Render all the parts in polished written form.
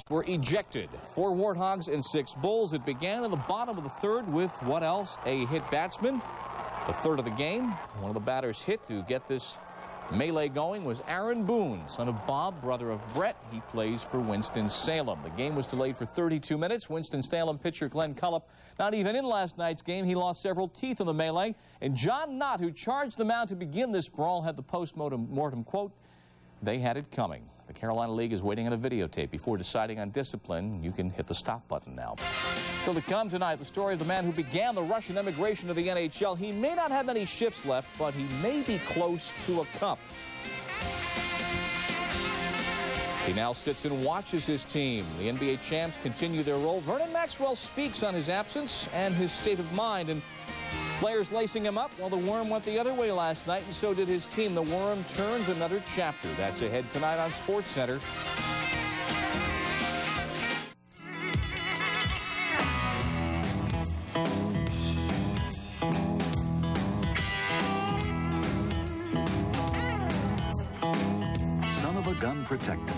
were ejected. 4 Warthogs and 6 Bulls. It began in the bottom of the third with what else? A hit batsman. The third of the game. One of the batters hit to get this melee going was Aaron Boone, son of Bob, brother of Brett. He plays for Winston-Salem. The game was delayed for 32 minutes. Winston-Salem pitcher Glenn Cullip not even in last night's game. He lost several teeth in the melee. And John Knott, who charged the mound to begin this brawl, had the post-mortem quote, "They had it coming." The Carolina League is waiting on a videotape before deciding on discipline. You can hit the stop button now. Still to come tonight, the story of the man who began the Russian emigration to the NHL. He may not have many shifts left, but he may be close to a cup. He now sits and watches his team. The NBA champs continue their role. Vernon Maxwell speaks on his absence and his state of mind. And players lacing him up. Well, the Worm went the other way last night, and so did his team. The Worm turns another chapter. That's ahead tonight on SportsCenter. Son of a gun protected.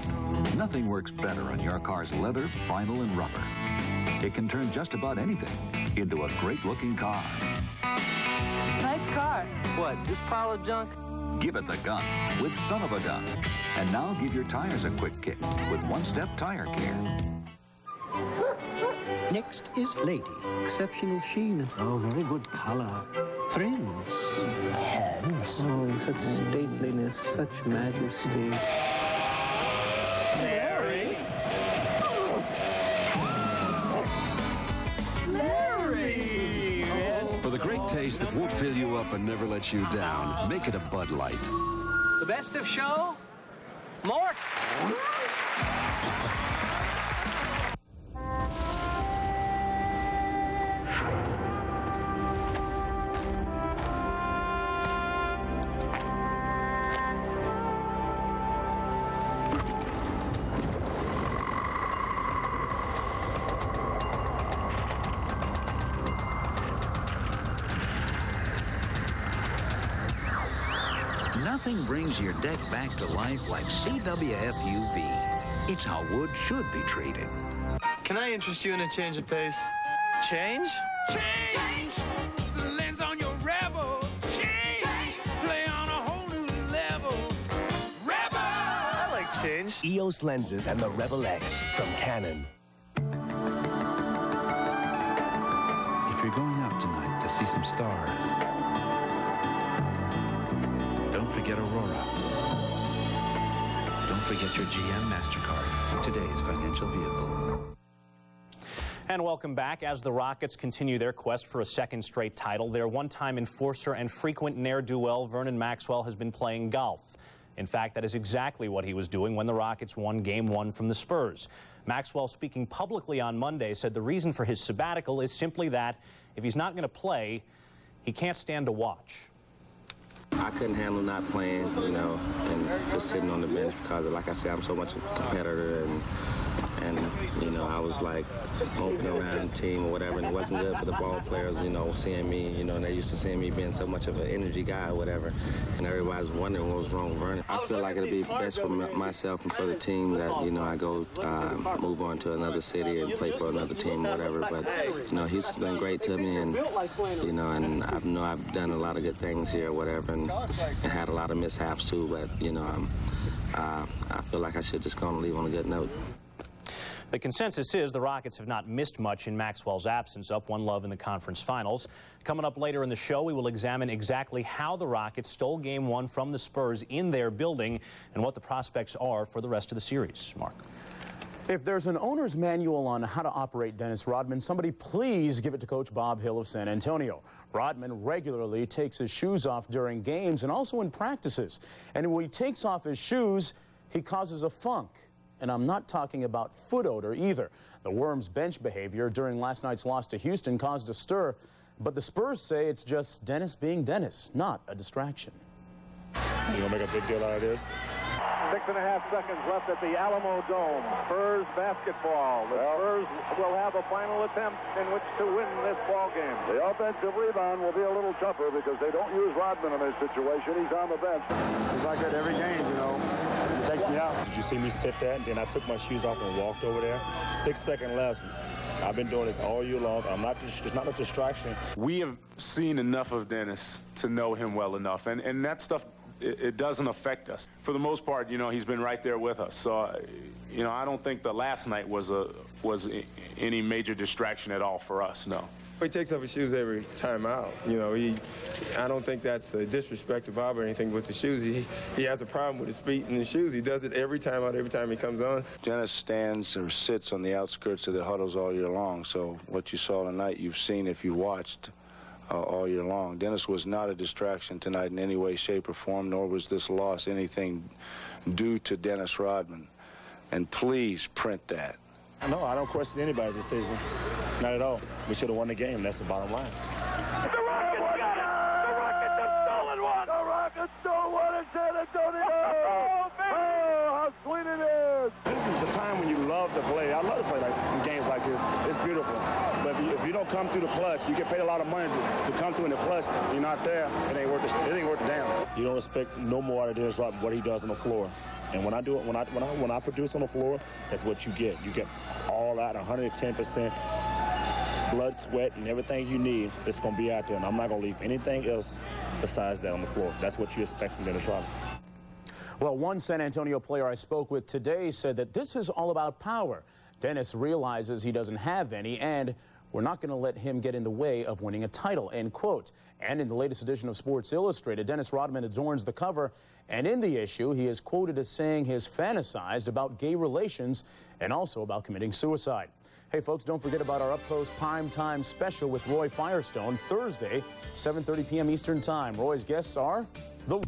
Nothing works better on your car's leather, vinyl, and rubber. It can turn just about anything into a great-looking car. Nice car. What, this pile of junk? Give it the gun with Son of a Gun. And now give your tires a quick kick with One-Step Tire Care. Next is Lady. Exceptional sheen. Oh, very good color. Prince. Hands. Oh, such stateliness, such majesty. Larry? Larry! For the great taste that won't fill you up and never let you down, make it a Bud Light. The best of show? More? Nothing brings your deck back to life like CWF UV. It's how wood should be treated. Can I interest you in a change of pace? Change? Change! The lens on your Rebel. Change! Play on a whole new level. Rebel! I like change. EOS lenses and the Rebel X from Canon. If you're going out tonight to see some stars, don't forget Aurora. Don't forget your GM MasterCard, today's financial vehicle. And welcome back. As the Rockets continue their quest for a second straight title, their one-time enforcer and frequent ne'er-do-well Vernon Maxwell has been playing golf. In fact, that is exactly what he was doing when the Rockets won Game 1 from the Spurs. Maxwell, speaking publicly on Monday, said the reason for his sabbatical is simply that if he's not going to play, he can't stand to watch. I couldn't handle not playing, you know, and just sitting on the bench because, like I said, I'm so much of a competitor, and you know, I was like moping around the team or whatever, and it wasn't good for the ball players, you know, seeing me, you know, and they used to seeing me being so much of an energy guy or whatever, and everybody's wondering what was wrong with Vernon. I feel like it'll be best for myself and for the team that, you know, I go move on to another city and play for another team or whatever, but, you know, he's been great to me, and, you know, and I know I've done a lot of good things here or whatever, and had a lot of mishaps too, but, you know, I feel like I should just go and leave on a good note. The consensus is the Rockets have not missed much in Maxwell's absence, up 1-0 in the conference finals. Coming up later in the show, we will examine exactly how the Rockets stole Game 1 from the Spurs in their building and what the prospects are for the rest of the series. Mark. If there's an owner's manual on how to operate Dennis Rodman, somebody please give it to Coach Bob Hill of San Antonio. Rodman regularly takes his shoes off during games and also in practices. And when he takes off his shoes, he causes a funk. And I'm not talking about foot odor either. The Worms' bench behavior during last night's loss to Houston caused a stir, but the Spurs say it's just Dennis being Dennis, not a distraction. You gonna make a big deal out of this? 6.5 seconds left at the Alamo Dome. Spurs basketball. The Spurs will have a final attempt in which to win this ball game. The offensive rebound will be a little tougher because they don't use Rodman in this situation. He's on the bench. It's like that every game, you know. It takes me out. Did you see me sit there? And then I took my shoes off and walked over there. 6 seconds left. I've been doing this all year long. It's not a distraction. We have seen enough of Dennis to know him well enough. And that stuff, it doesn't affect us. For the most part, you know, he's been right there with us. So, you know, I don't think the last night was any major distraction at all for us, no. He takes off his shoes every time out. You know, I don't think that's a disrespect to Bob or anything with the shoes. He has a problem with his feet and his shoes. He does it every time out, every time he comes on. Dennis stands or sits on the outskirts of the huddles all year long. So what you saw tonight, you've seen if you watched all year long. Dennis was not a distraction tonight in any way, shape, or form, nor was this loss anything due to Dennis Rodman. And please print that. No, I don't question anybody's decision. Not at all. We should have won the game. That's the bottom line. The Rockets got it! The Rockets have stolen one! The Rockets stole one in San Antonio! Oh, how sweet it is! This is the time when you love to play. I love to play in games like this. It's beautiful. But if you don't come through the clutch, you get paid a lot of money to come through in the clutch. You're not there. It ain't worth the damn. You don't expect no more out of Dennis Rodman what he does on the floor. And when I do it, when I produce on the floor, that's what you get. You get all out, 110%. Blood, sweat, and everything you need, it's going to be out there. And I'm not going to leave anything else besides that on the floor. That's what you expect from Dennis Rodman. Well, one San Antonio player I spoke with today said that this is all about power. Dennis realizes he doesn't have any, and we're not going to let him get in the way of winning a title, end quote. And in the latest edition of Sports Illustrated, Dennis Rodman adorns the cover. And in the issue, he is quoted as saying he has fantasized about gay relations and also about committing suicide. Hey, folks, don't forget about our up-close primetime special with Roy Firestone, Thursday, 7:30 p.m. Eastern Time. Roy's guests are the...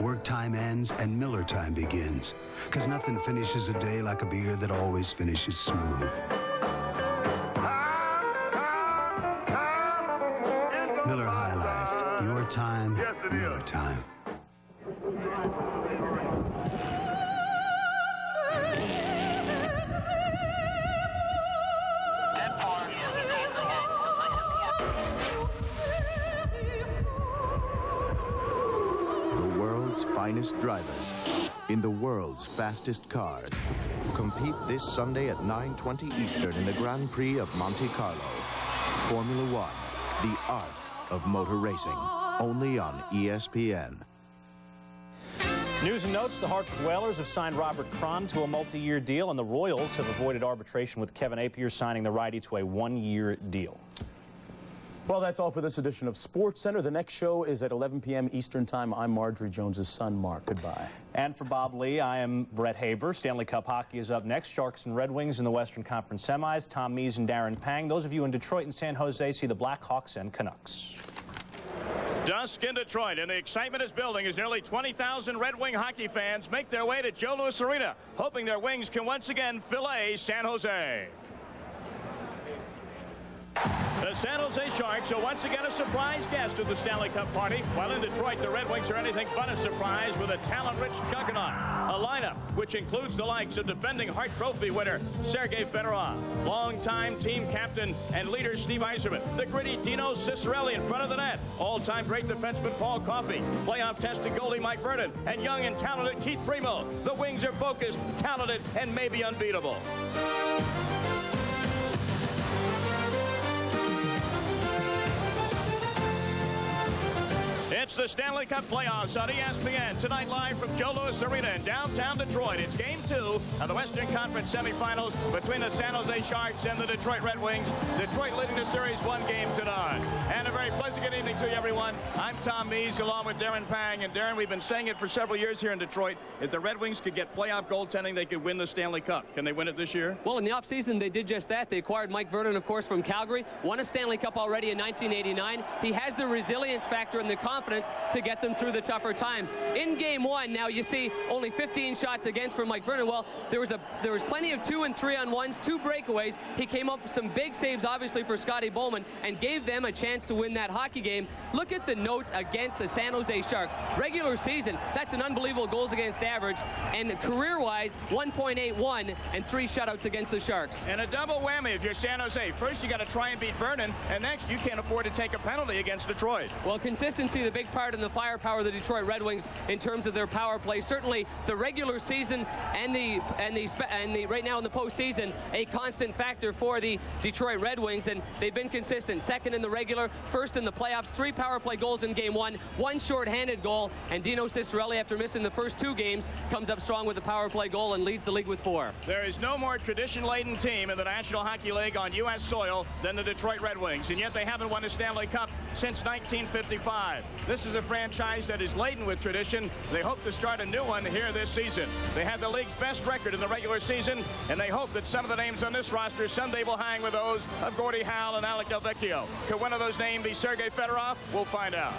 Work time ends and Miller time begins, because nothing finishes a day like a beer that always finishes smooth. Miller High Life, your time, Miller time. The world's finest drivers in the world's fastest cars compete this Sunday at 9:20 Eastern in the Grand Prix of Monte Carlo. Formula One, the art of motor racing, only on ESPN. News and notes, the Hartford Whalers have signed Robert Cron to a multi-year deal, and the Royals have avoided arbitration with Kevin Appier, signing the righty to a one-year deal. Well, that's all for this edition of Sports Center. The next show is at 11 p.m. Eastern Time. I'm Marjorie Jones's son, Mark. Goodbye. And for Bob Lee, I am Brett Haber. Stanley Cup hockey is up next. Sharks and Red Wings in the Western Conference semis. Tom Mees and Darren Pang. Those of you in Detroit and San Jose see the Blackhawks and Canucks. Dusk in Detroit, and the excitement is building as nearly 20,000 Red Wing hockey fans make their way to Joe Louis Arena, hoping their Wings can once again fillet San Jose. The San Jose Sharks are once again a surprise guest of the Stanley Cup party, while in Detroit the Red Wings are anything but a surprise with a talent-rich juggernaut. A lineup which includes the likes of defending Hart Trophy winner Sergei Fedorov, longtime team captain and leader Steve Yzerman, the gritty Dino Ciccarelli in front of the net, all-time great defenseman Paul Coffey, playoff-tested goalie Mike Vernon, and young and talented Keith Primo. The Wings are focused, talented, and maybe unbeatable. It's the Stanley Cup playoffs on ESPN. Tonight live from Joe Louis Arena in downtown Detroit. It's Game 2 of the Western Conference semifinals between the San Jose Sharks and the Detroit Red Wings. Detroit leading the series 1-0. And a very pleasant good evening to you, everyone. I'm Tom Mees along with Darren Pang. And Darren, we've been saying it for several years here in Detroit. If the Red Wings could get playoff goaltending, they could win the Stanley Cup. Can they win it this year? Well, in the offseason, they did just that. They acquired Mike Vernon, of course, from Calgary. Won a Stanley Cup already in 1989. He has the resilience factor and the confidence chance to get them through the tougher times. In game one, now you see only 15 shots against for Mike Vernon. Well, there was plenty of 2 and 3-on-1s, 2 breakaways. He came up with some big saves, obviously, for Scotty Bowman, and gave them a chance to win that hockey game. Look at the notes against the San Jose Sharks. Regular season, that's an unbelievable goals against average, and career-wise, 1.81 and 3 shutouts against the Sharks. And a double whammy if you're San Jose. First, you got to try and beat Vernon, and next, you can't afford to take a penalty against Detroit. Well, consistency, the big part in the firepower of the Detroit Red Wings in terms of their power play. Certainly, the regular season and the right now in the postseason, a constant factor for the Detroit Red Wings, and they've been consistent. Second in the regular, first in the playoffs. 3 power play goals in game one, 1 shorthanded goal, and Dino Ciccarelli, after missing the first 2 games, comes up strong with a power play goal and leads the league with 4. There is no more tradition-laden team in the National Hockey League on U.S. soil than the Detroit Red Wings, and yet they haven't won a Stanley Cup since 1955. This is a franchise that is laden with tradition. They hope to start a new one here this season. They had the league's best record in the regular season, and they hope that some of the names on this roster someday will hang with those of Gordie Howe and Alec Delvecchio. Could one of those names be Sergei Fedorov? We'll find out.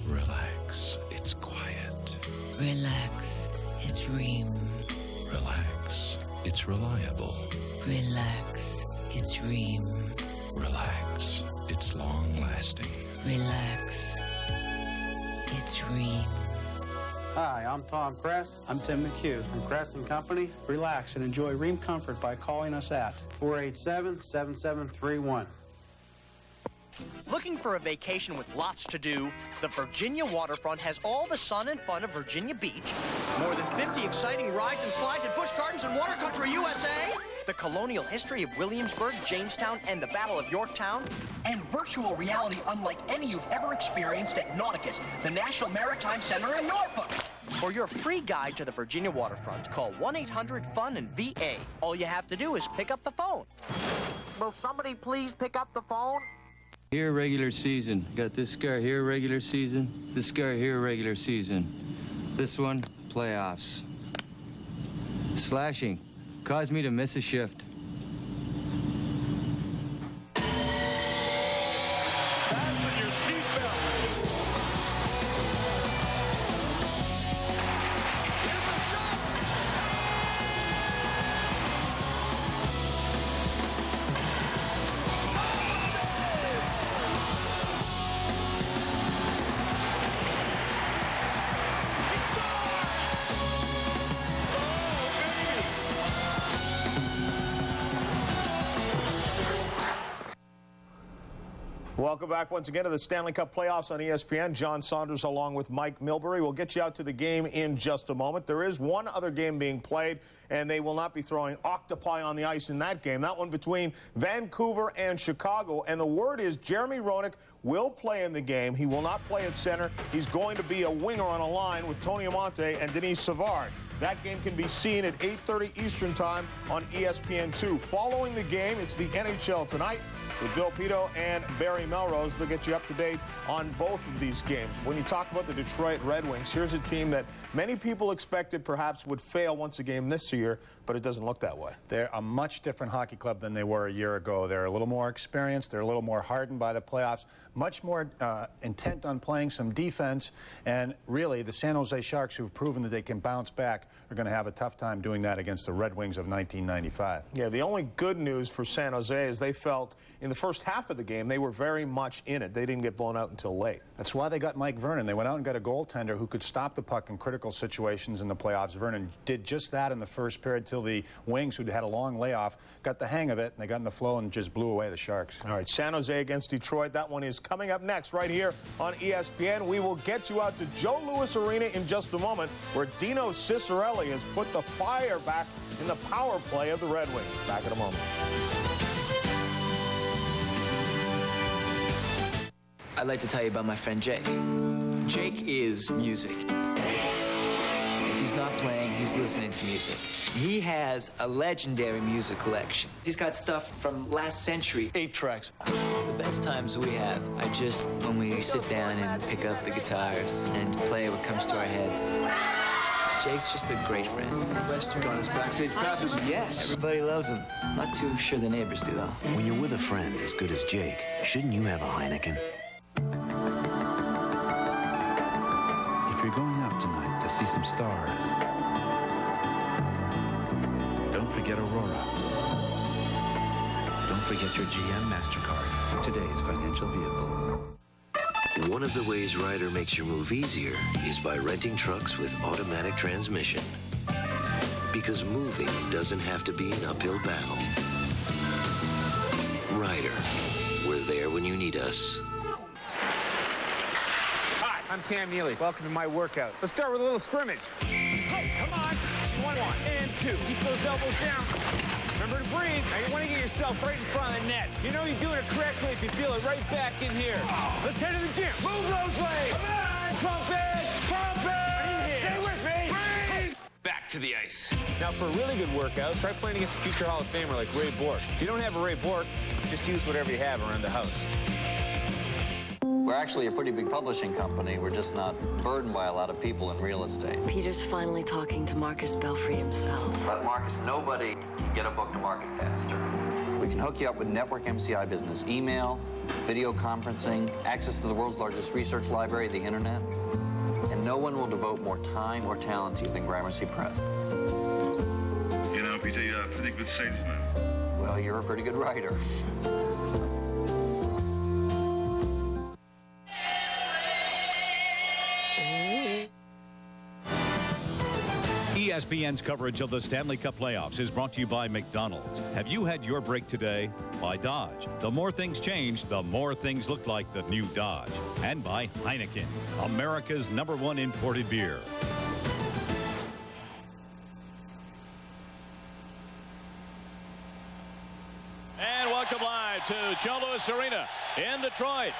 Relax, it's quiet. Relax, it's Ream. Relax, it's reliable. Relax, it's Ream. Relax, it's long-lasting. Relax, it's Ream. Hi, I'm Tom Kress. I'm Tim McHugh from Kress & Company. Relax and enjoy Ream Comfort by calling us at 487-7731. Looking for a vacation with lots to do? The Virginia Waterfront has all the sun and fun of Virginia Beach, more than 50 exciting rides and slides at Busch Gardens and Water Country USA, the colonial history of Williamsburg, Jamestown, and the Battle of Yorktown, and virtual reality unlike any you've ever experienced at Nauticus, the National Maritime Center in Norfolk. For your free guide to the Virginia Waterfront, call 1-800-FUN-VA. All you have to do is pick up the phone. Will somebody please pick up the phone? Here, regular season. Got this scar here, regular season. This scar here, regular season. This one, playoffs. Slashing. Caused me to miss a shift. Fasten your seatbelts. Welcome back once again to the Stanley Cup playoffs on ESPN. John Saunders along with Mike Milbury. We'll get you out to the game in just a moment. There is one other game being played, and they will not be throwing octopi on the ice in that game. That one between Vancouver and Chicago. And the word is Jeremy Roenick will play in the game. He will not play at center. He's going to be a winger on a line with Tony Amonte and Denis Savard. That game can be seen at 8:30 Eastern Time on ESPN2. Following the game, it's the NHL Tonight with Bill Pito and Barry Melrose. They'll get you up to date on both of these games. When you talk about the Detroit Red Wings, here's a team that many people expected perhaps would fail once a game this year, but it doesn't look that way. They're a much different hockey club than they were a year ago. They're a little more experienced. They're a little more hardened by the playoffs, much more intent on playing some defense. And really, the San Jose Sharks, who've proven that they can bounce back, are going to have a tough time doing that against the Red Wings of 1995. Yeah, the only good news for San Jose is they felt in the first half of the game they were very much in it. They didn't get blown out until late. That's why they got Mike Vernon. They went out and got a goaltender who could stop the puck in critical situations in the playoffs. Vernon did just that in the first period till the Wings, who'd had a long layoff, got the hang of it, and they got in the flow and just blew away the Sharks. All right, San Jose against Detroit. That one is coming up next right here on ESPN. We will get you out to Joe Louis Arena in just a moment, where Dino Ciccarelli has put the fire back in the power play of the Red Wings. Back in a moment. I'd like to tell you about my friend Jake. Jake is music. If he's not playing, he's listening to music. He has a legendary music collection. He's got stuff from last century. 8 tracks. The best times we have are just when we sit down and pick up the guitars and play what comes to our heads. Jake's just a great friend. Western got his backstage passes. Yes. Everybody loves him. Not too sure the neighbors do, though. When you're with a friend as good as Jake, shouldn't you have a Heineken? If you're going out tonight to see some stars, don't forget Aurora. Don't forget your GM MasterCard, today's financial vehicle. One of the ways Ryder makes your move easier is by renting trucks with automatic transmission. Because moving doesn't have to be an uphill battle. Ryder, we're there when you need us. Hi, I'm Cam Neely. Welcome to my workout. Let's start with a little scrimmage. Hey, come on. 1 and 2. Keep those elbows down. Remember to breathe. Now you want to get yourself right in front of the net. You know you're doing it correctly if you feel it right back in here. Let's head to the gym. Move those legs. Come on. Pump it. Pump it. Stay with me. Breathe. Back to the ice. Now for a really good workout, try playing against a future Hall of Famer like Ray Bourque. If you don't have a Ray Bourque, just use whatever you have around the house. We're actually a pretty big publishing company. We're just not burdened by a lot of people in real estate. Peter's finally talking to Marcus Belfry himself. But Marcus, nobody can get a book to market faster. We can hook you up with Network MCI Business email, video conferencing, access to the world's largest research library, the internet. And no one will devote more time or talent to you than Gramercy Press. You know, Peter, you're a pretty good salesman. Well, you're a pretty good writer. ESPN's coverage of the Stanley Cup playoffs is brought to you by McDonald's. Have you had your break today? By Dodge. The more things change, the more things look like the new Dodge. And by Heineken, America's #1 imported beer. And welcome live to Joe Louis Arena in Detroit.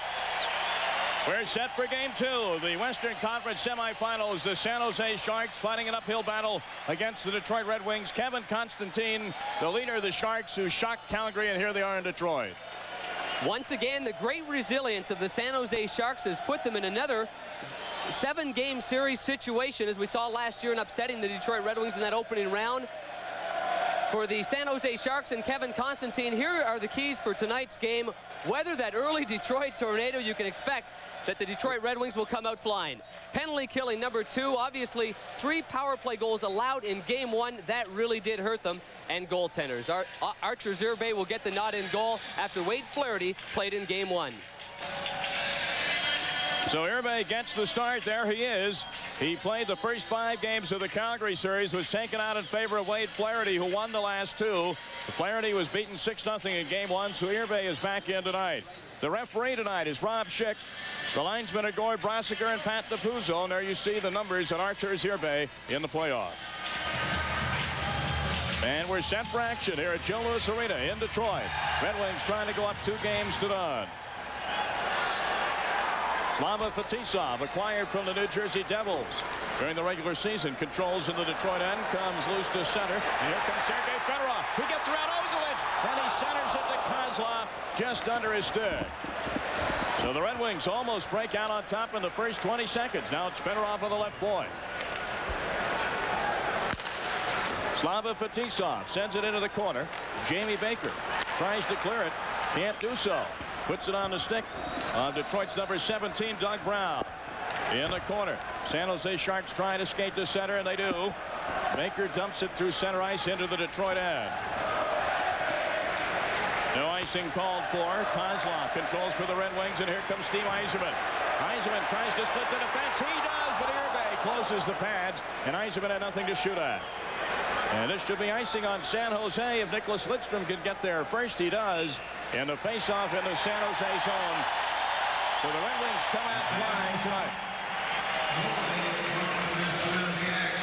We're set for game 2 of the Western Conference semifinals. The San Jose Sharks fighting an uphill battle against the Detroit Red Wings. Kevin Constantine, the leader of the Sharks, who shocked Calgary, and here they are in Detroit. Once again, the great resilience of the San Jose Sharks has put them in another 7-game series situation, as we saw last year in upsetting the Detroit Red Wings in that opening round. For the San Jose Sharks and Kevin Constantine, here are the keys for tonight's game. Weather that early Detroit tornado, you can expect that the Detroit Red Wings will come out flying. Penalty killing number 2. Obviously, 3 power play goals allowed in game 1. That really did hurt them. And goaltenders. Archer Zerbe will get the nod in goal after Wade Flaherty played in game 1. So Irbe gets the start. There he is. He played the first 5 games of the Calgary series, was taken out in favor of Wade Flaherty, who won the last 2. Flaherty was beaten 6-0 in game 1, so Irbe is back in tonight. The referee tonight is Rob Schick. The linesmen are Goy Brassiger and Pat DePuzzo. And there you see the numbers on Artur Zerbe in the playoffs. And we're set for action here at Joe Louis Arena in Detroit. Red Wings trying to go up 2 games to none. Slava Fetisov, acquired from the New Jersey Devils during the regular season, controls in the Detroit end, comes loose to center, and here comes Sergei Fedorov, who gets around Ozilic, and he centers it to Kozlov just under his stick. So the Red Wings almost break out on top in the first 20 seconds. Now it's Fedorov on the left point. Slava Fetisov sends it into the corner. Jamie Baker tries to clear it, can't do so. Puts it on the stick of Detroit's number 17, Doug Brown. In the corner. San Jose Sharks try to skate to center, and they do. Baker dumps it through center ice into the Detroit end. No icing called for. Kozlov controls for the Red Wings, and here comes Steve Yzerman. Yzerman tries to split the defense. He does, but Irbe closes the pads, and Yzerman had nothing to shoot at. And this should be icing on San Jose if Nicholas Lidstrom can get there first. He does. And the face-off in the San Jose zone. So the Red Wings come out flying tonight.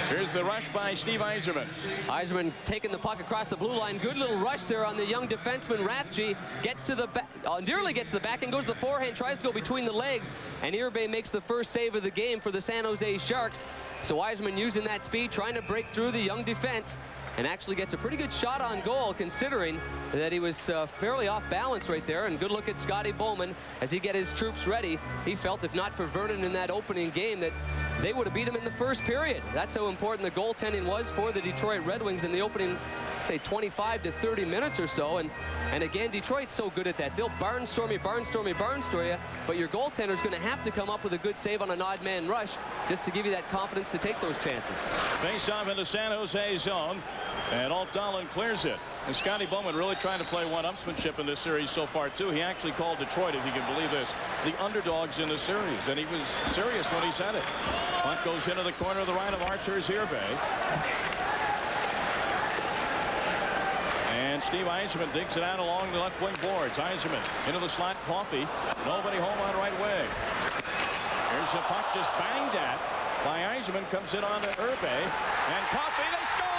Here's the rush by Steve Yzerman. Yzerman taking the puck across the blue line. Good little rush there on the young defenseman Rathje. Gets to the back, nearly gets to the back and goes to the forehand. Tries to go between the legs. And Irbe makes the first save of the game for the San Jose Sharks. So Yzerman using that speed, trying to break through the young defense. And actually gets a pretty good shot on goal, considering that he was fairly off balance right there. And good look at Scotty Bowman as he get his troops ready. He felt if not for Vernon in that opening game that they would have beat them in the first period. That's how important the goaltending was for the Detroit Red Wings in the opening, say, 25 to 30 minutes or so. And again, Detroit's so good at that. They'll barnstorm you, but your goaltender's going to have to come up with a good save on an odd man rush just to give you that confidence to take those chances. Face off into San Jose zone, and Alt Dahlin clears it. And Scotty Bowman really trying to play one-upsmanship in this series so far, too. He actually called Detroit, if you can believe this, the underdogs in the series, and he was serious when he said it. Puck goes into the corner of the right of Arturs Irbe. And Steve Yzerman digs it out along the left wing boards. Yzerman into the slot. Coffey. Nobody home on right wing. Here's the puck just banged at by Yzerman. Comes in on to Irbe. And Coffey, they score!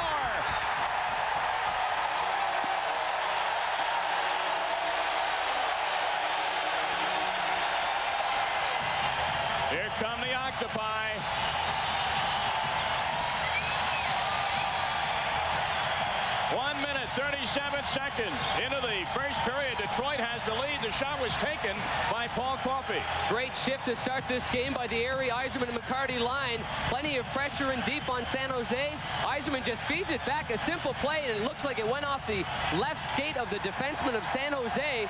Here come the Octopi. One minute, 37 seconds into the first period. Detroit has the lead. The shot was taken by Paul Coffey. Great shift to start this game by the Erie, Yzerman, and McCarty line. Plenty of pressure in deep on San Jose. Yzerman just feeds it back. A simple play, and it looks like it went off the left skate of the defenseman of San Jose.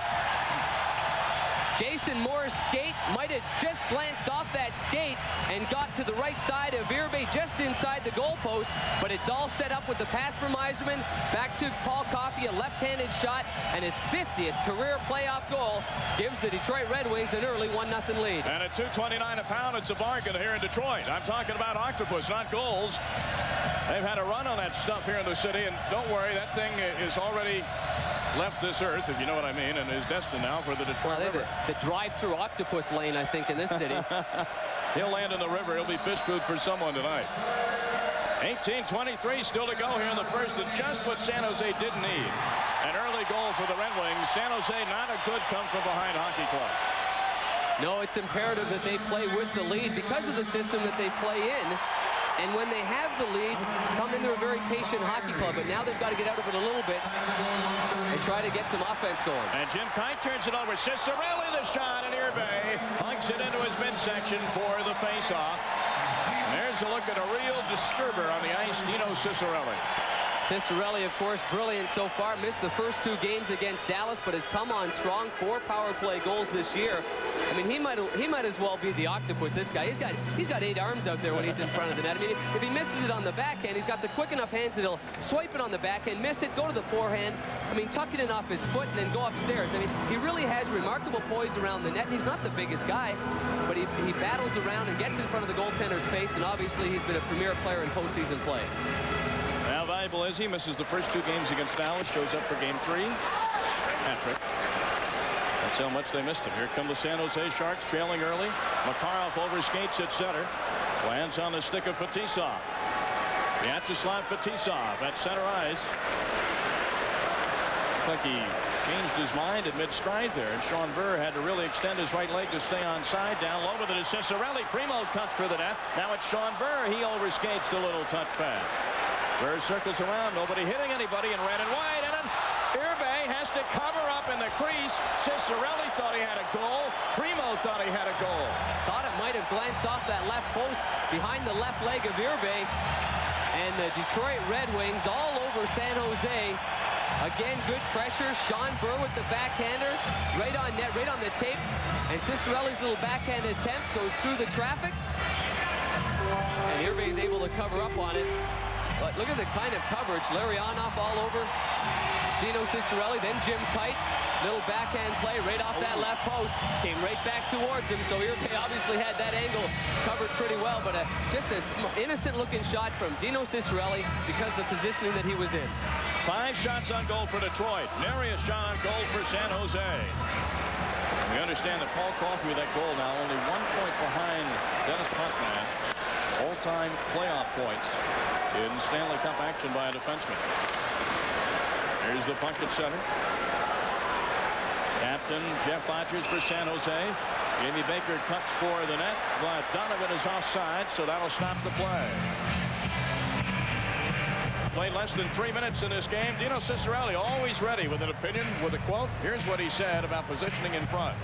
Jason Moore's skate might have just glanced off that skate and got to the right side of Irbe, just inside the goalpost, but it's all set up with the pass from Yzerman. Back to Paul Coffey, a left-handed shot, and his 50th career playoff goal gives the Detroit Red Wings an early 1-0 lead. And at $2.29 a pound, it's a bargain here in Detroit. I'm talking about octopus, not goals. They've had a run on that stuff here in the city, and don't worry, that thing is already left this earth, if you know what I mean, and is destined now for the Detroit River. The drive-through octopus lane, I think, in this city. He'll land in the river. He'll be fish food for someone tonight. 18:23 still to go here in the first, and just what San Jose didn't need. An early goal for the Red Wings. San Jose, not a good come-from-behind hockey club. No, it's imperative that they play with the lead because of the system that they play in. And when they have the lead, come in, they're a very patient hockey club. But now they've got to get out of it a little bit and try to get some offense going. And Jim Kite turns it over. Ciccarelli the shot, and Irbe hunks it into his midsection for the face-off. And there's a look at a real disturber on the ice, Dino Ciccarelli. Ciccarelli, of course, brilliant so far. Missed the first 2 games against Dallas, but has come on strong. 4 power play goals this year. I mean, he might as well be the octopus. This guy, he's got 8 arms out there when he's in front of the net. I mean, if he misses it on the backhand, he's got the quick enough hands that he'll swipe it on the backhand, miss it, go to the forehand. I mean, tuck it in off his foot and then go upstairs. I mean, he really has remarkable poise around the net. And he's not the biggest guy, but he battles around and gets in front of the goaltender's face. And obviously, he's been a premier player in postseason play. How valuable is he? Misses the first 2 games against Dallas. Shows up for game 3. Hat-trick. That's how much they missed him. Here come the San Jose Sharks trailing early. Makarov overskates at center. Lands on the stick of Fetisov. Vyacheslav Fetisov at center ice. Looked like he changed his mind at mid-stride there, and Sean Burr had to really extend his right leg to stay on side. Down low with it is Ciccarelli. Primo cuts for the net. Now it's Sean Burr. He overskates the little touch pass. Burr circles around. Nobody hitting anybody in red and white. And then Irbe has to cover up in the crease. Ciccarelli thought he had a goal. Primo thought he had a goal. Thought it might have glanced off that left post behind the left leg of Irbe. And the Detroit Red Wings all over San Jose. Again, good pressure. Sean Burr with the backhander. Right on net, right on the tape. And Ciccarelli's little backhand attempt goes through the traffic. And Irbe is able to cover up on it. But look at the kind of coverage. Larionov all over Dino Ciccarelli, then Jim Kite. Little backhand play right off that left post. Came right back towards him, so Irbe obviously had that angle covered pretty well, but just an innocent-looking shot from Dino Ciccarelli because of the positioning that he was in. 5 shots on goal for Detroit. Nary a shot on goal for San Jose. We understand that Paul Coffey with that goal now only 1 point behind Dennis Puckman. All-time playoff points in Stanley Cup action by a defenseman. Here's the puck at center. Captain Jeff Rogers for San Jose. Jamie Baker cuts for the net, but Donovan is offside, so that'll stop the play. Played less than 3 minutes in this game. Dino Ciccarelli always ready with an opinion, with a quote. Here's what he said about positioning in front.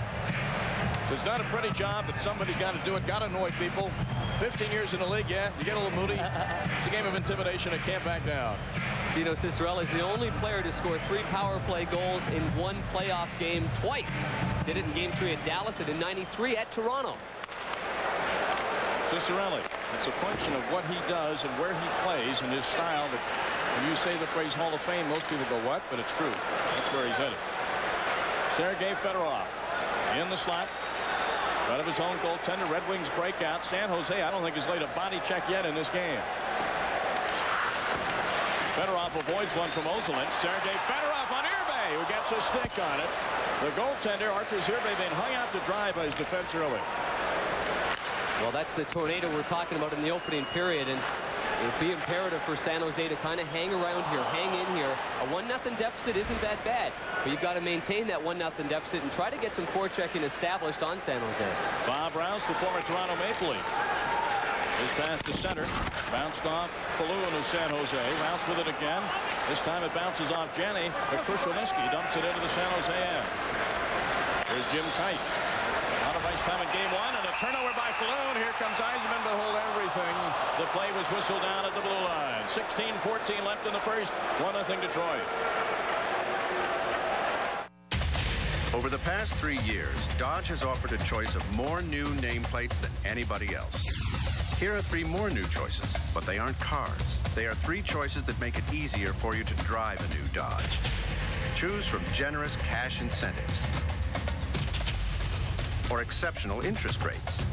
It's not a pretty job, but somebody's got to do it. Got to annoy people. 15 years in the league, yeah, you get a little moody. It's a game of intimidation. It can't back down. Dino Cicerelli is the only player to score 3 power play goals in 1 playoff game twice. Did it in Game 3 at Dallas and in '93 at Toronto. Cicerelli, it's a function of what he does and where he plays and his style. That when you say the phrase Hall of Fame, most people go, what? But it's true. That's where he's headed. Sergei Fedorov in the slot. Right of his own goaltender. Red Wings break out. San Jose, I don't think, has laid a body check yet in this game. Fedorov avoids one from Ozelin. Sergei Fedorov on Irbe, who gets a stick on it. The goaltender, Artur Irbe, being hung out to dry by his defense early. Well, that's the tornado we're talking about in the opening period, and it would be imperative for San Jose to kind of hang around here, hang in here. A 1-0 deficit isn't that bad, but you've got to maintain that 1-0 deficit and try to get some forechecking established on San Jose. Bob Rouse, the former Toronto Maple Leaf. His pass to center, bounced off Falloon of San Jose. Rouse with it again. This time it bounces off Janney, but Krushelnyski dumps it into the San Jose end. Here's Jim Kite. Out of ice time in Game 1, and a turnover by Falloon. Here comes Yzerman to hold everything. The play was whistled down at the blue line. 16-14 left in the first. 1-0 Detroit. Over the past 3 years, Dodge has offered a choice of more new nameplates than anybody else. Here are 3 more new choices, but they aren't cars. They are 3 choices that make it easier for you to drive a new Dodge. Choose from generous cash incentives or exceptional interest rates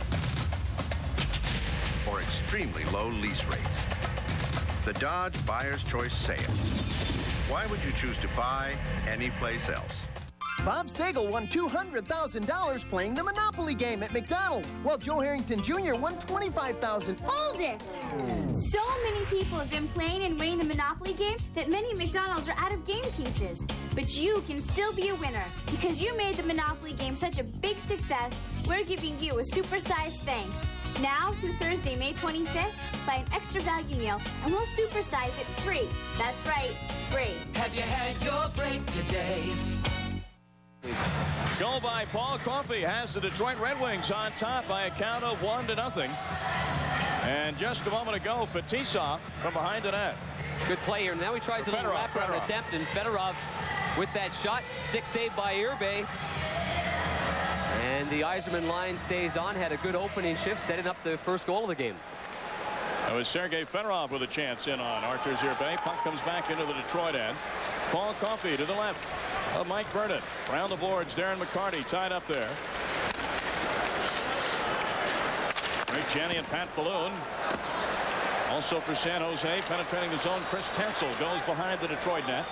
or extremely low lease rates. The Dodge Buyer's Choice Sale. Why would you choose to buy anyplace else? Bob Sagal won $200,000 playing the Monopoly game at McDonald's, while Joe Harrington Jr. won $25,000. Hold it! So many people have been playing and winning the Monopoly game that many McDonald's are out of game pieces. But you can still be a winner. Because you made the Monopoly game such a big success, we're giving you a supersized thanks. Now through Thursday, May 25th, buy an extra value meal and we'll supersize it free. That's right, free. Have you had your break today? Goal by Paul Coffey has the Detroit Red Wings on top by a count of 1-0. And just a moment ago, Fetisov from behind the net. Good play here. Now he tries a little wraparound attempt, and Fedorov with that shot. Stick saved by Irbe. And the Yzerman line stays on. Had a good opening shift, setting up the first goal of the game. That was Sergei Fedorov with a chance in on Artur Irbe. Puck comes back into the Detroit end. Paul Coffey to the left of Mike Vernon. Around the boards, Darren McCarty tied up there. Rick Janney and Pat Falloon. Also for San Jose, penetrating the zone, Chris Tensel goes behind the Detroit net.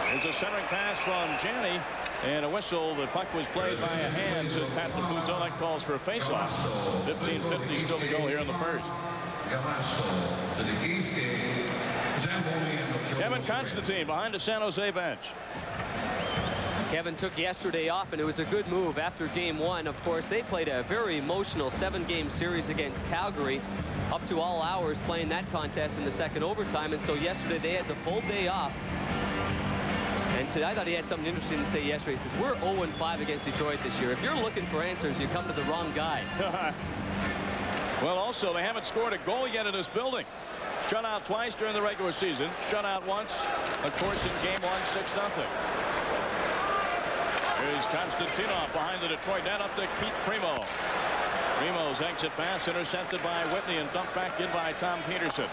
There's a centering pass from Janney, and a whistle. The puck was played by a hand, says Pat DePuzzo. That calls for a faceoff. 15:50 still to go here in the first. Kevin Constantine behind the San Jose bench. Kevin took yesterday off, and it was a good move after Game 1. Of course, they played a very emotional 7-game series against Calgary, up to all hours playing that contest in the second overtime. And so yesterday they had the full day off. And today I thought he had something interesting to say yesterday. He says, we're 0-5 against Detroit this year. If you're looking for answers, you come to the wrong guy. Well, also, they haven't scored a goal yet in this building. Shut out twice during the regular season. Shut out once, of course, in Game 1, 6-0. Here's Konstantinov behind the Detroit net up to Keith Primo. Primo's exit pass intercepted by Whitney and dumped back in by Tom Peterson.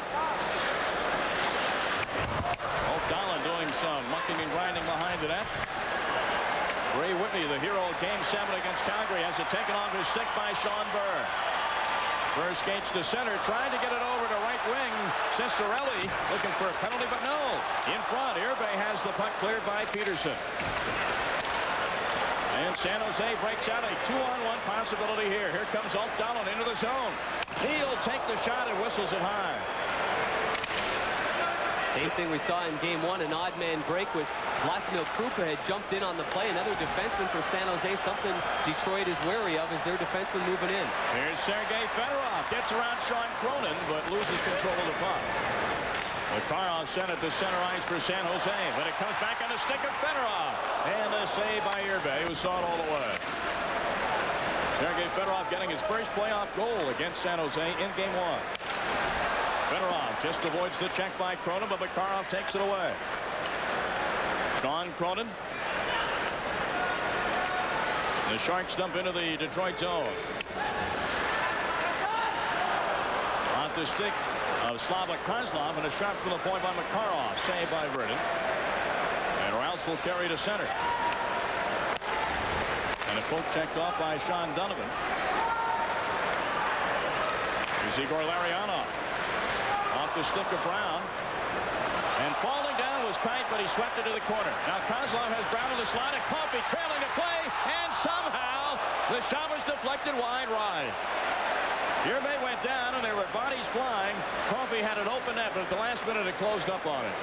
O'Donnell doing some mucking and grinding behind the net. Ray Whitney, the hero of Game 7 against Calgary, has it taken off his stick by Sean Burr. Burr skates to center, trying to get it over to right wing. Cicerelli looking for a penalty, but no. In front, Irbe has the puck cleared by Peterson. And San Jose breaks out a 2-on-1 possibility here. Here comes O'Donnell into the zone. He'll take the shot and whistles it high. Same thing we saw in Game 1, an odd man break with Vlastimil Krupa had jumped in on the play. Another defenseman for San Jose, something Detroit is wary of as their defenseman moving in. Here's Sergei Fedorov. Gets around Sean Cronin, but loses control of the puck. Makarov sent it to center ice for San Jose, but it comes back on the stick of Fedorov. And a save by Irbe, who saw it all the way. Sergei Fedorov getting his first playoff goal against San Jose in game 1. Fedorov just avoids the check by Cronin, but Makarov takes it away. Sean Cronin. The Sharks dump into the Detroit zone. On the stick of Slava Kozlov, and a shot from the point by Makarov, saved by Vernon. And Rouse will carry to center. And a poke checked off by Sean Donovan. Here's Igor Larionov. Off the stick of Brown. And falling down was Kite, but he swept it to the corner. Now Kozlov has Brown in the slot, and Coffey trailing to play, and somehow the shot was deflected wide right. Yerbey went down, and there were bodies flying. Coffey had an open net, but at the last minute it closed up on it.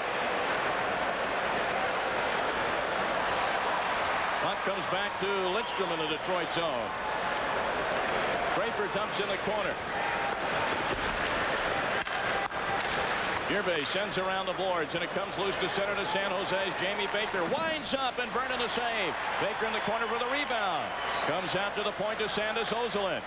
Puck comes back to Lidstrom in the Detroit zone. Draper dumps in the corner. Yerbey sends around the boards, and it comes loose to center to San Jose's Jamie Baker. Winds up, and Vernon the save. Baker in the corner for the rebound. Comes out to the point to Sandis Ozolinsh.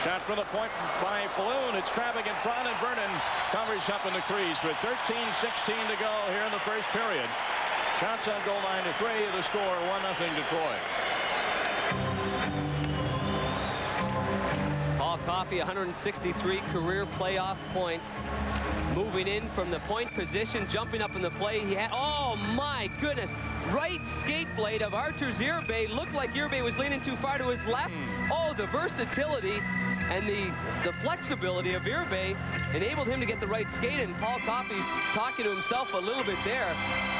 Shot from the point by Falloon. It's traffic in front, and Vernon covers up in the crease with 13:16 to go here in the first period. Shots on goal line to 3. The score 1-0 Detroit. Paul Coffey, 163 career playoff points. Moving in from the point position, jumping up in the play. He had, oh my goodness, right skate blade of Artur Yerbey. Looked like Yerbey was leaning too far to his left. Oh, the versatility and the flexibility of Yerbey enabled him to get the right skate, and Paul Coffey's talking to himself a little bit there.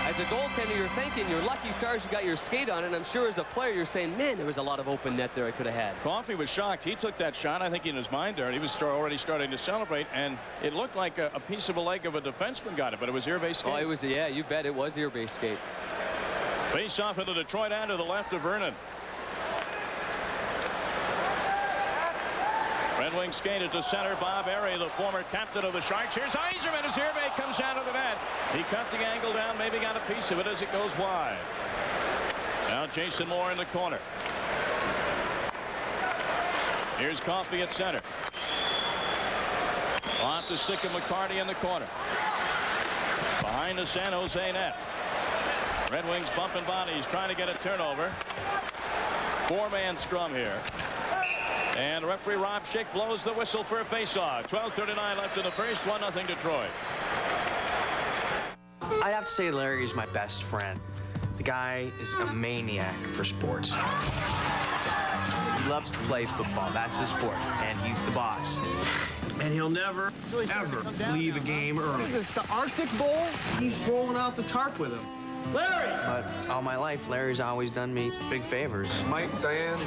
As a goaltender, you're thinking you're lucky stars you got your skate on it, and I'm sure as a player you're saying, man, there was a lot of open net there I could have had. Coffey was shocked. He took that shot, I think, in his mind there, and he was already starting to celebrate, and it looked like a piece of a leg of a defenseman got it, but it was Yerbey's skate. Oh, it was, yeah, you bet it was Yerbey's skate. Face off in the Detroit end to the left of Vernon. Red Wings skated to center. Bob Airy, the former captain of the Sharks. Here's Yzerman as Yerbey comes out of the net. He cut the angle down, maybe got a piece of it as it goes wide. Now Jason Moore in the corner. Here's Coffey at center. Off the stick of McCarty in the corner. Behind the San Jose net. Red Wings bumping bodies, trying to get a turnover. 4-man scrum here. And referee Rob Schick blows the whistle for a faceoff. 12:39 left in the first. 1-0 Detroit. I'd have to say Larry is my best friend. The guy is a maniac for sports. He loves to play football. That's his sport, and he's the boss. And he'll never, ever leave a game early. What is this, the Arctic Bowl? He's rolling out the tarp with him. Larry! But all my life, Larry's always done me big favors. Mike, Diane,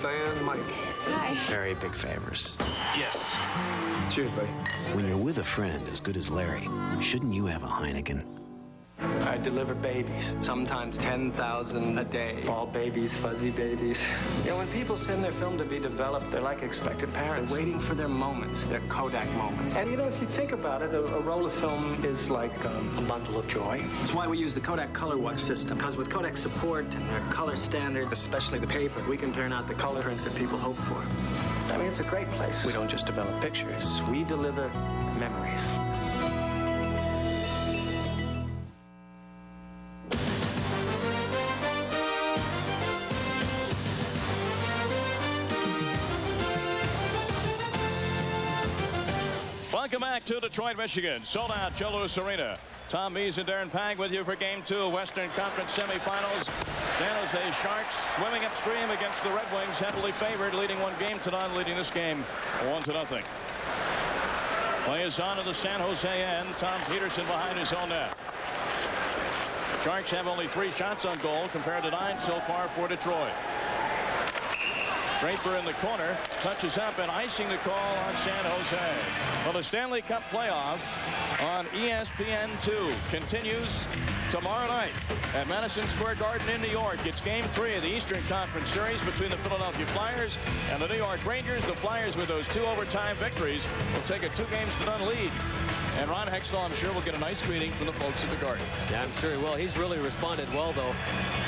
Mike. Hi. Very big favors. Yes. Cheers, buddy. When you're with a friend as good as Larry, shouldn't you have a Heineken? I deliver babies, sometimes 10,000 a day. All babies, fuzzy babies. You know, when people send their film to be developed, they're like expected parents, waiting for their moments, their Kodak moments. And you know, if you think about it, a roll of film is like a bundle of joy. That's why we use the Kodak Color Watch system, because with Kodak support and their color standards, especially the paper, we can turn out the color prints that people hope for. I mean, it's a great place. We don't just develop pictures, we deliver memories. Welcome back to Detroit, Michigan. Sold out Joe Louis Arena. Tom Mees and Darren Pang with you for Game 2 of Western Conference semifinals. San Jose Sharks swimming upstream against the Red Wings, heavily favored, leading one game to none, leading this game 1-0. Play is on to the San Jose end. Tom Peterson behind his own net. Sharks have only 3 shots on goal compared to 9 so far for Detroit. Draper in the corner, touches up and icing the call on San Jose. Well, the Stanley Cup playoffs on ESPN2 continues tomorrow night at Madison Square Garden in New York. It's Game 3 of the Eastern Conference Series between the Philadelphia Flyers and the New York Rangers. The Flyers, with those 2 overtime victories, will take a 2-0 lead And Ron Hextall, I'm sure, will get a nice greeting from the folks at the Garden. Yeah, I'm sure he will. He's really responded well, though,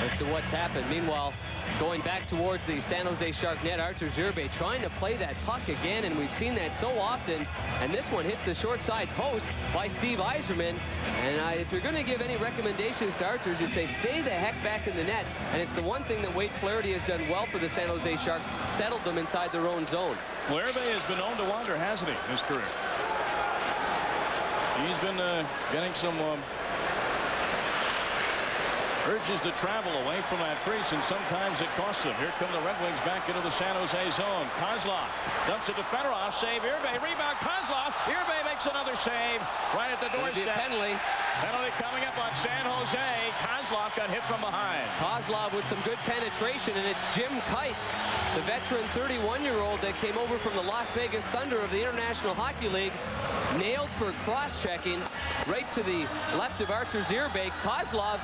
as to what's happened. Meanwhile, going back towards the San Jose Shark net, Artur Zerbe trying to play that puck again, and we've seen that so often. And this one hits the short side post by Steve Yzerman. And if you're going to give any recommendations to Artur, you'd say stay the heck back in the net. And it's the one thing that Wade Flaherty has done well for the San Jose Sharks, settled them inside their own zone. Flaherty has been known to wander, hasn't he, in his career? He's been getting some urges to travel away from that crease, and sometimes it costs them. Here come the Red Wings back into the San Jose zone. Kozlov dumps it to Fedorov. Save Irbe. Rebound Kozlov. Irbe makes another save right at the doorstep. Penalty. Penalty coming up on San Jose. Kozlov got hit from behind. Kozlov with some good penetration, and it's Jim Kite, the veteran 31-year-old that came over from the Las Vegas Thunder of the International Hockey League, nailed for cross-checking right to the left of Artur Zerbe. Kozlov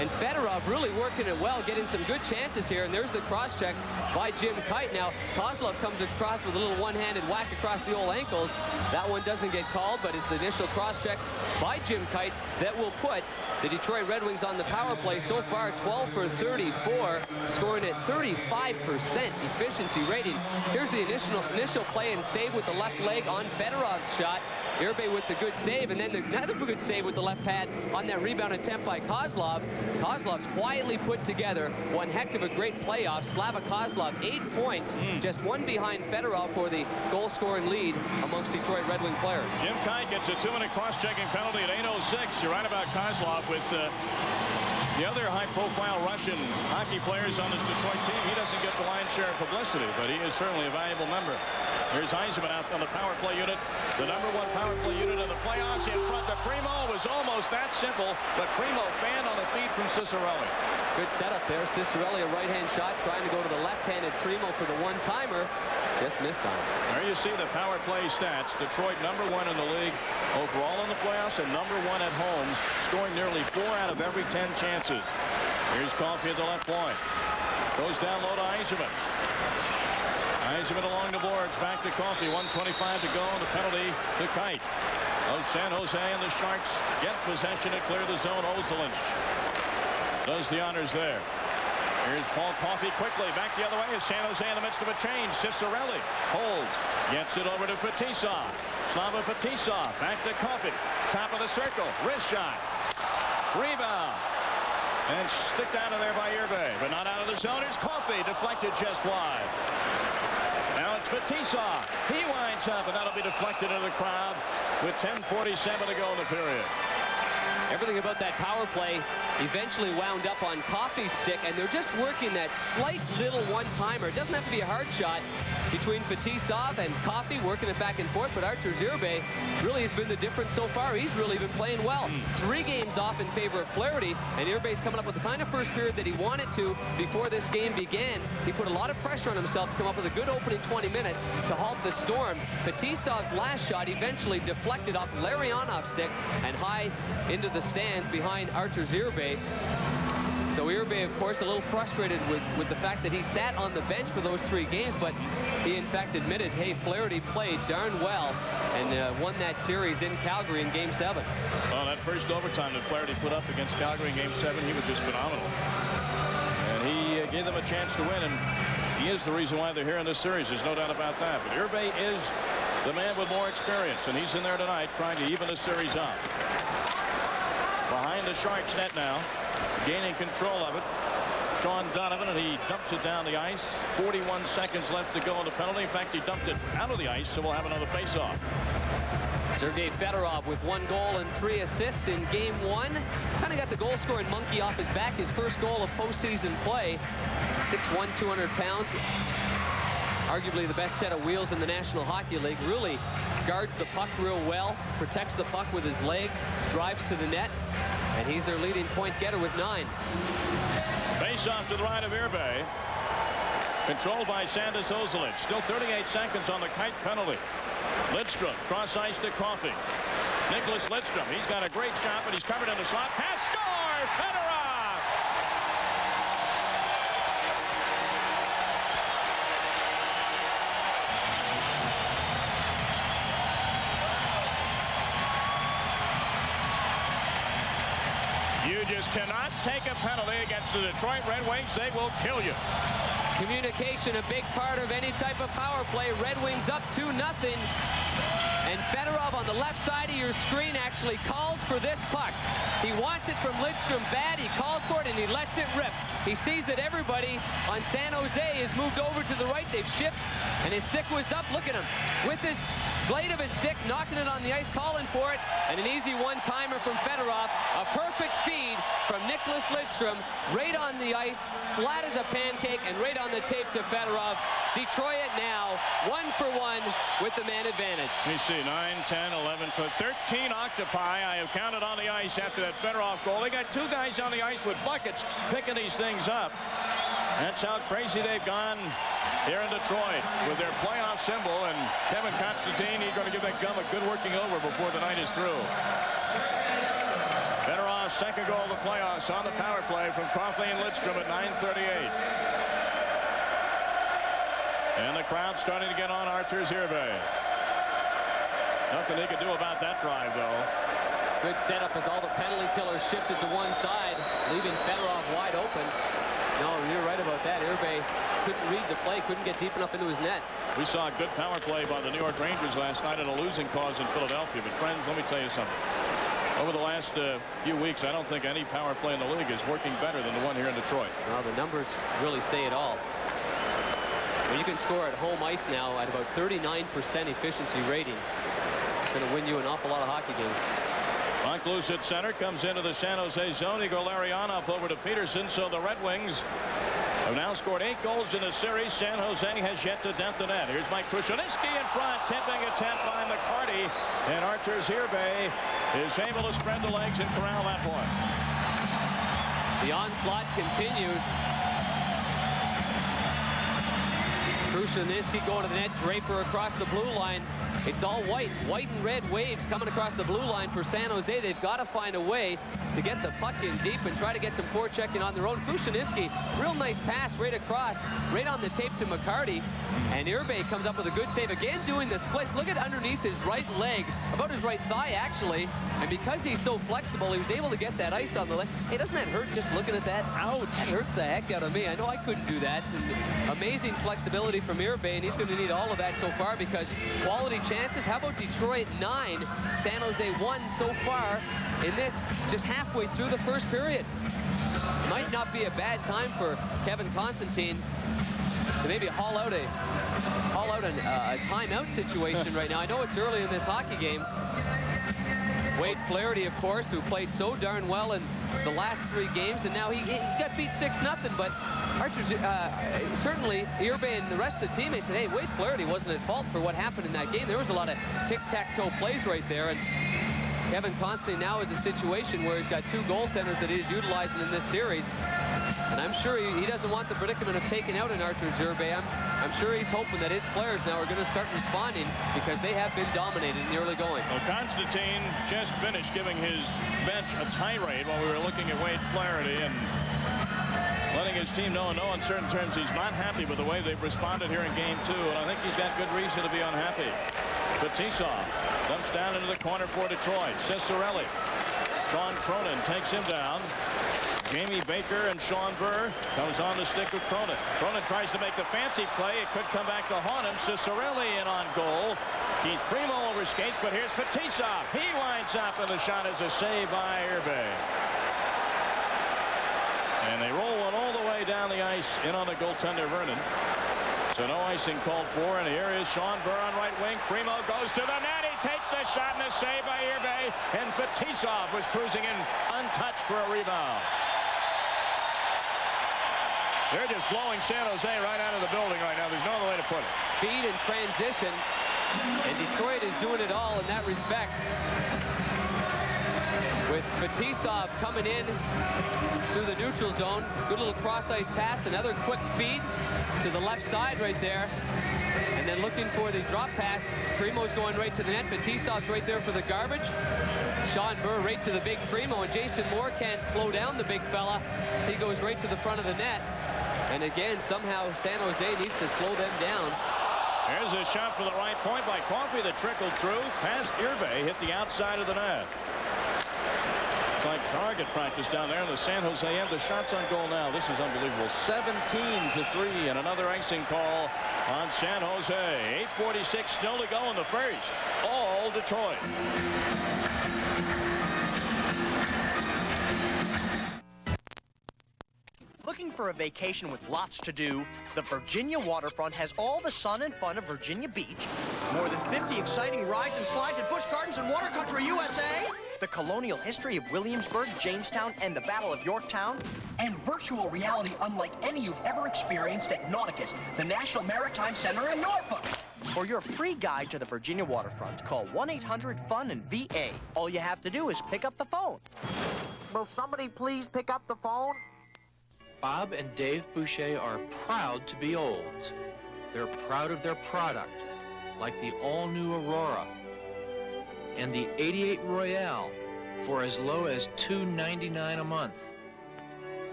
and Fedorov really working it well, getting some good chances here, and there's the cross-check by Jim Kite. Now, Kozlov comes across with a little one-handed whack across the old ankles. That one doesn't get called, but it's the initial cross-check by Jim Kite that will put the Detroit Red Wings on the power play so far, 12 for 34, scoring at 35% efficiency rating. Here's the initial play and save with the left leg on Fedorov's shot. Irbe with the good save, and then another good save with the left pad on that rebound attempt by Kozlov. Kozlov's quietly put together one heck of a great playoff. Slava Kozlov, 8 points, just one behind Fedorov for the goal-scoring lead amongst Detroit Red Wing players. Jim Kite gets a 2-minute cross-checking penalty at 8:06. You're right about Kozlov with the other high-profile Russian hockey players on this Detroit team. He doesn't get the lion's share of publicity, but he is certainly a valuable member. Here's Yzerman out on the power play unit, the #1 power play unit in the playoffs. In front of Primo. It was almost that simple, but Primo fanned on the feed from Ciccarelli. Good setup there. Ciccarelli, a right-hand shot, trying to go to the left-handed Primo for the one-timer. Just missed on it. There you see the power play stats. Detroit #1 in the league overall in the playoffs and #1 at home, scoring nearly 4 out of every 10 chances. Here's Coffey at the left point. Goes down low to Yzerman. Yzerman along the boards, back to Coffey, 1:25 to go, and the penalty to Kite. San Jose and the Sharks get possession and clear the zone. Ozolinsh does the honors there. Here's Paul Coffey quickly, back the other way as San Jose in the midst of a change. Ciccarelli holds, gets it over to Fetisov. Slava Fetisov, back to Coffey, top of the circle, wrist shot, rebound, and sticked out of there by Irbe, but not out of the zone. Here's Coffey, deflected just wide. Now it's Fetisov. He winds up, and that'll be deflected into the crowd with 10:47 to go in the period. Everything about that power play eventually wound up on Coffey's stick, and they're just working that slight little one-timer. It doesn't have to be a hard shot between Fetisov and Coffey, working it back and forth, but Artur Zerbe really has been the difference so far. He's really been playing well. 3 games off in favor of Flaherty, and Irbe's coming up with the kind of first period that he wanted to before this game began. He put a lot of pressure on himself to come up with a good opening 20 minutes to halt the storm. Fetisov's last shot eventually deflected off Larionov's stick and high into the stands behind Artur Zerbe. So Irbe, of course, a little frustrated with the fact that he sat on the bench for those 3 games, but he, in fact, admitted, hey, Flaherty played darn well and won that series in Calgary in Game 7. Well, that first overtime that Flaherty put up against Calgary in Game 7, he was just phenomenal. And he gave them a chance to win, and he is the reason why they're here in this series. There's no doubt about that. But Irbe is the man with more experience, and he's in there tonight trying to even the series up. Behind the Sharks net now, gaining control of it, Sean Donovan, and he dumps it down the ice. 41 seconds left to go on the penalty. In fact, he dumped it out of the ice, so we'll have another face-off. Sergei Fedorov with 1 goal and 3 assists in Game 1. Kind of got the goal-scoring monkey off his back. His first goal of postseason play. 6'1", 200 pounds. Arguably the best set of wheels in the National Hockey League. Really guards the puck real well, protects the puck with his legs, drives to the net, and he's their leading point getter with 9. Face off to the right of Irbe. Controlled by Sandis Ozolinsh. Still 38 seconds on the Kite penalty. Lidstrom cross ice to Coffey. Nicholas Lidstrom. He's got a great shot, but he's covered in the slot. Pass, score! Fedorov! You just cannot take a penalty against the Detroit Red Wings. They will kill you. Communication, a big part of any type of power play. Red Wings up 2-0. And Fedorov on the left side of your screen actually calls for this puck. He wants it from Lidstrom bad. He calls for it and he lets it rip. He sees that everybody on San Jose has moved over to the right. They've shipped and his stick was up. Look at him with his blade of his stick, knocking it on the ice, calling for it, and an easy one-timer from Fedorov. A perfect feed from Nicklas Lidstrom, right on the ice, flat as a pancake, and right on the tape to Fedorov. Detroit now 1-for-1 with the man advantage. Let me see, 9, 10, 11, 12, 13 octopi. I have counted on the ice after that Fedorov goal. They got 2 guys on the ice with buckets picking these things up. That's how crazy they've gone here in Detroit with their playoff symbol, and Kevin Constantine, he's going to give that gum a good working over before the night is through. Fedorov's second goal of the playoffs on the power play from Coffey and Lidstrom at 9:38. And the crowd starting to get on Arthur Zirbe. Nothing he could do about that drive, though. Good setup as all the penalty killers shifted to one side, leaving Fedorov wide open. No, you're right about that. Irbe couldn't read the play, couldn't get deep enough into his net. We saw a good power play by the New York Rangers last night in a losing cause in Philadelphia. But, friends, let me tell you something. Over the last few weeks, I don't think any power play in the league is working better than the one here in Detroit. Well, the numbers really say it all. When you can score at home ice now at about 39% efficiency rating, it's going to win you an awful lot of hockey games. Monclose at center, comes into the San Jose zone. Igor Larionov over to Peterson. So the Red Wings have now scored 8 goals in the series. San Jose has yet to dent the net. Here's Mike Krushelnyski in front. Tipping attempt by McCarty. And Arthur Zirbe is able to spread the legs and corral that one. The onslaught continues. Krushelnyski going to the net. Draper across the blue line. It's all white and red waves coming across the blue line for San Jose. They've got to find a way to get the puck in deep and try to get some forechecking on their own. Krushelnyski, real nice pass right across, right on the tape to McCarty. And Irbe comes up with a good save. Again, doing the splits. Look at underneath his right leg, about his right thigh, actually. And because he's so flexible, he was able to get that ice on the leg. Hey, doesn't that hurt just looking at that? Ouch. That hurts the heck out of me. I know I couldn't do that. And amazing flexibility from Irbe, and he's going to need all of that so far because quality chances. How about Detroit 9, San Jose 1 so far in this, just halfway through the first period. Might not be a bad time for Kevin Constantine to maybe haul out a timeout situation right now. I know it's early in this hockey game. Wade Flaherty, of course, who played so darn well in the last 3 games, and now he got beat 6-0, but Archer, certainly Irbe and the rest of the teammates said, hey, Wade Flaherty wasn't at fault for what happened in that game. There was a lot of tic-tac-toe plays right there, and Kevin Constantine now is a situation where he's got 2 goaltenders that he's utilizing in this series. And I'm sure he doesn't want the predicament of taking out an Arthur Zirbe. I'm sure he's hoping that his players now are going to start responding because they have been dominated in the early going. Well, Constantine just finished giving his bench a tirade while we were looking at Wade Flaherty and letting his team know in no uncertain terms he's not happy with the way they've responded here in Game 2. And I think he's got good reason to be unhappy. Fetisov dumps down into the corner for Detroit. Ciccarelli. Sean Cronin takes him down. Jamie Baker and Sean Burr comes on the stick of Cronin. Cronin tries to make the fancy play. It could come back to haunt him. Ciccarelli in on goal. Keith Primo over skates, but here's Fetisov. He winds up, and the shot is a save by Irbe. And they roll it all the way down the ice in on the goaltender Vernon. So no icing called for, and here is Sean Burr on right wing. Primo goes to the net. He takes the shot, and a save by Irbe. And Fetisov was cruising in untouched for a rebound. They're just blowing San Jose right out of the building right now. There's no other way to put it. Speed and transition, and Detroit is doing it all in that respect. With Fetisov coming in through the neutral zone. Good little cross-ice pass, another quick feed to the left side right there. And then looking for the drop pass. Primo's going right to the net. Fetisov's right there for the garbage. Sean Burr right to the big Primo, and Jason Moore can't slow down the big fella, so he goes right to the front of the net. And again, somehow San Jose needs to slow them down. There's a shot for the right point by Coffey that trickled through. Past Irbe, hit the outside of the net. It's like target practice down there in the San Jose end. The shots on goal now. This is unbelievable. 17-3 and another icing call on San Jose. 8:46 still to go in the first. All Detroit. Looking for a vacation with lots to do? The Virginia waterfront has all the sun and fun of Virginia Beach, more than 50 exciting rides and slides at Busch Gardens and Water Country USA, the colonial history of Williamsburg, Jamestown, and the Battle of Yorktown, and virtual reality unlike any you've ever experienced at Nauticus, the National Maritime Center in Norfolk. For your free guide to the Virginia waterfront, call 1-800-FUN-VA. All you have to do is pick up the phone. Will somebody please pick up the phone? Bob and Dave Boucher are proud to be Olds. They're proud of their product, like the all-new Aurora and the 88 Royale for as low as $2.99 a month.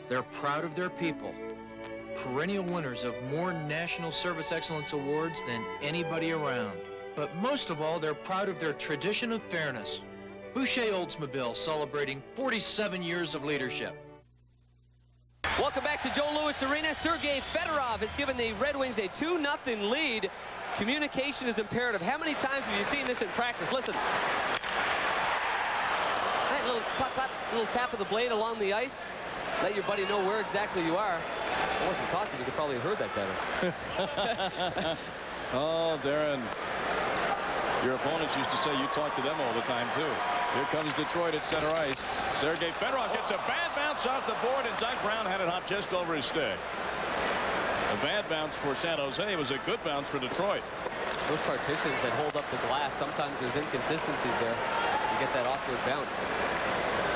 They're proud of their people, perennial winners of more National Service Excellence Awards than anybody around. But most of all, they're proud of their tradition of fairness. Boucher Oldsmobile celebrating 47 years of leadership. Welcome back to Joe Louis Arena. Sergei Fedorov has given the Red Wings a 2-0 lead. Communication is imperative. How many times have you seen this in practice? Listen. That little pop, little tap of the blade along the ice. Let your buddy know where exactly you are. I wasn't talking. You could probably have heard that better. Oh, Darren. Your opponents used to say you talk to them all the time, too. Here comes Detroit at center ice. Sergei Fedorov gets a bad bounce off the board, and Doug Brown had it hop just over his stick. A bad bounce for San Jose. It was a good bounce for Detroit. Those partitions that hold up the glass, sometimes there's inconsistencies there. You get that awkward bounce.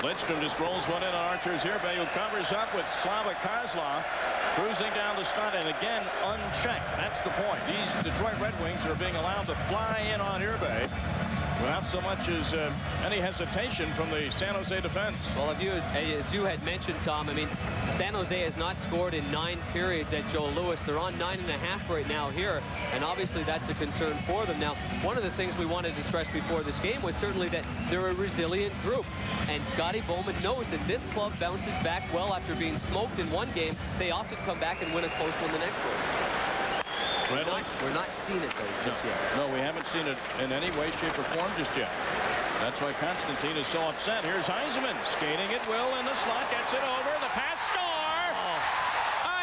Lidstrom just rolls one in on Arturs Irbe, who covers up with Slava Kozlov, cruising down the slot, and again unchecked. That's the point. These Detroit Red Wings are being allowed to fly in on Irbe without so much as any hesitation from the San Jose defense. Well, as you had mentioned, Tom, I mean, San Jose has not scored in 9 periods at Joe Louis. They're on 9.5 right now here, and obviously that's a concern for them. Now, one of the things we wanted to stress before this game was certainly that they're a resilient group, and Scotty Bowman knows that this club bounces back well after being smoked in one game. They often come back and win a close one the next one. We're not seeing it, though, just yet. No, we haven't seen it in any way, shape, or form just yet. That's why Constantine is so upset. Here's Yzerman skating at will in the slot, gets it over. The pass, score!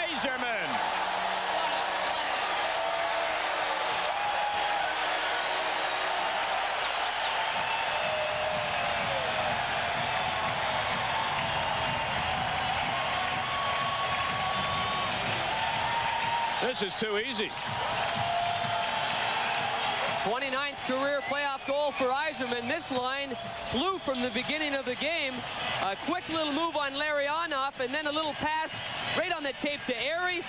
Yzerman! This is too easy. 29th career playoff goal for Yzerman. This line flew from the beginning of the game. A quick little move on Larionov, and then a little pass right on the tape to Airy.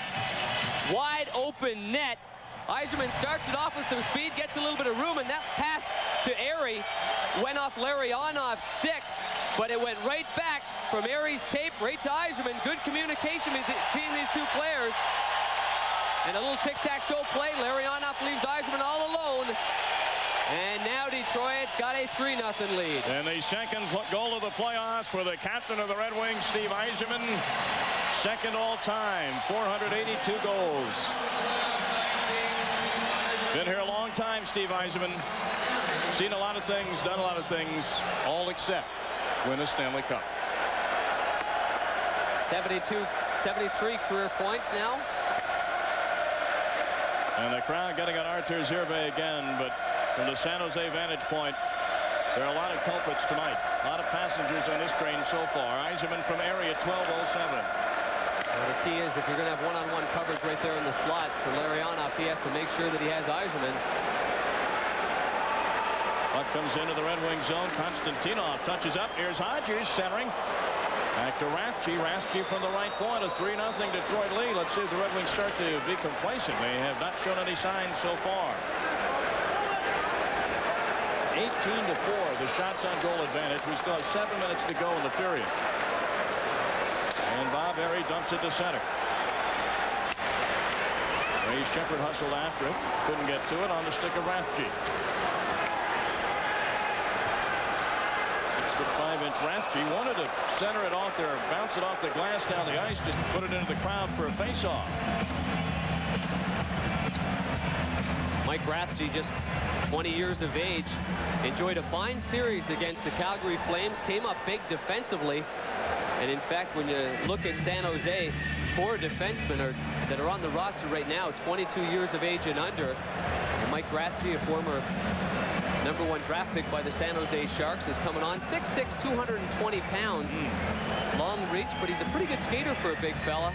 Wide open net. Yzerman starts it off with some speed, gets a little bit of room, and that pass to Airy went off Larionov's stick, but it went right back from Airy's tape right to Yzerman. Good communication between these two players. And a little tic-tac-toe play. Larionov leaves Yzerman all alone. And now Detroit's got a 3-0 lead. And the second goal of the playoffs for the captain of the Red Wings, Steve Yzerman. Second all-time, 482 goals. Been here a long time, Steve Yzerman. Seen a lot of things, done a lot of things, all except win a Stanley Cup. 73 career points now. And the crowd getting on Arturs Irbe again, but from the San Jose vantage point, there are a lot of culprits tonight. A lot of passengers on this train so far. Yzerman from area 1207. Well, the key is if you're going to have one-on-one coverage right there in the slot for Larionov, he has to make sure that he has Yzerman. Puck comes into the Red Wing zone. Konstantinov touches up. Here's Hodges centering. Back to Rathje. Rathje from the right point. A 3-0 Detroit lead. Let's see if the Red Wings start to be complacent. They have not shown any signs so far. 18-4, the shots on goal advantage. We still have 7 minutes to go in the period. And Bob Airy dumps it to center. Ray Shepherd hustled after it. Couldn't get to it on the stick of Rathje. 6'5" Vince Rafferty wanted to center it off there, bounce it off the glass down the ice, just put it into the crowd for a face-off. Mike Rafferty, just 20 years of age, enjoyed a fine series against the Calgary Flames, came up big defensively. And in fact, when you look at San Jose, 4 defensemen that are on the roster right now, 22 years of age and under. And Mike Rafferty, a former #1 draft pick by the San Jose Sharks, is coming on. 6'6", 220 pounds. Long reach, but he's a pretty good skater for a big fella.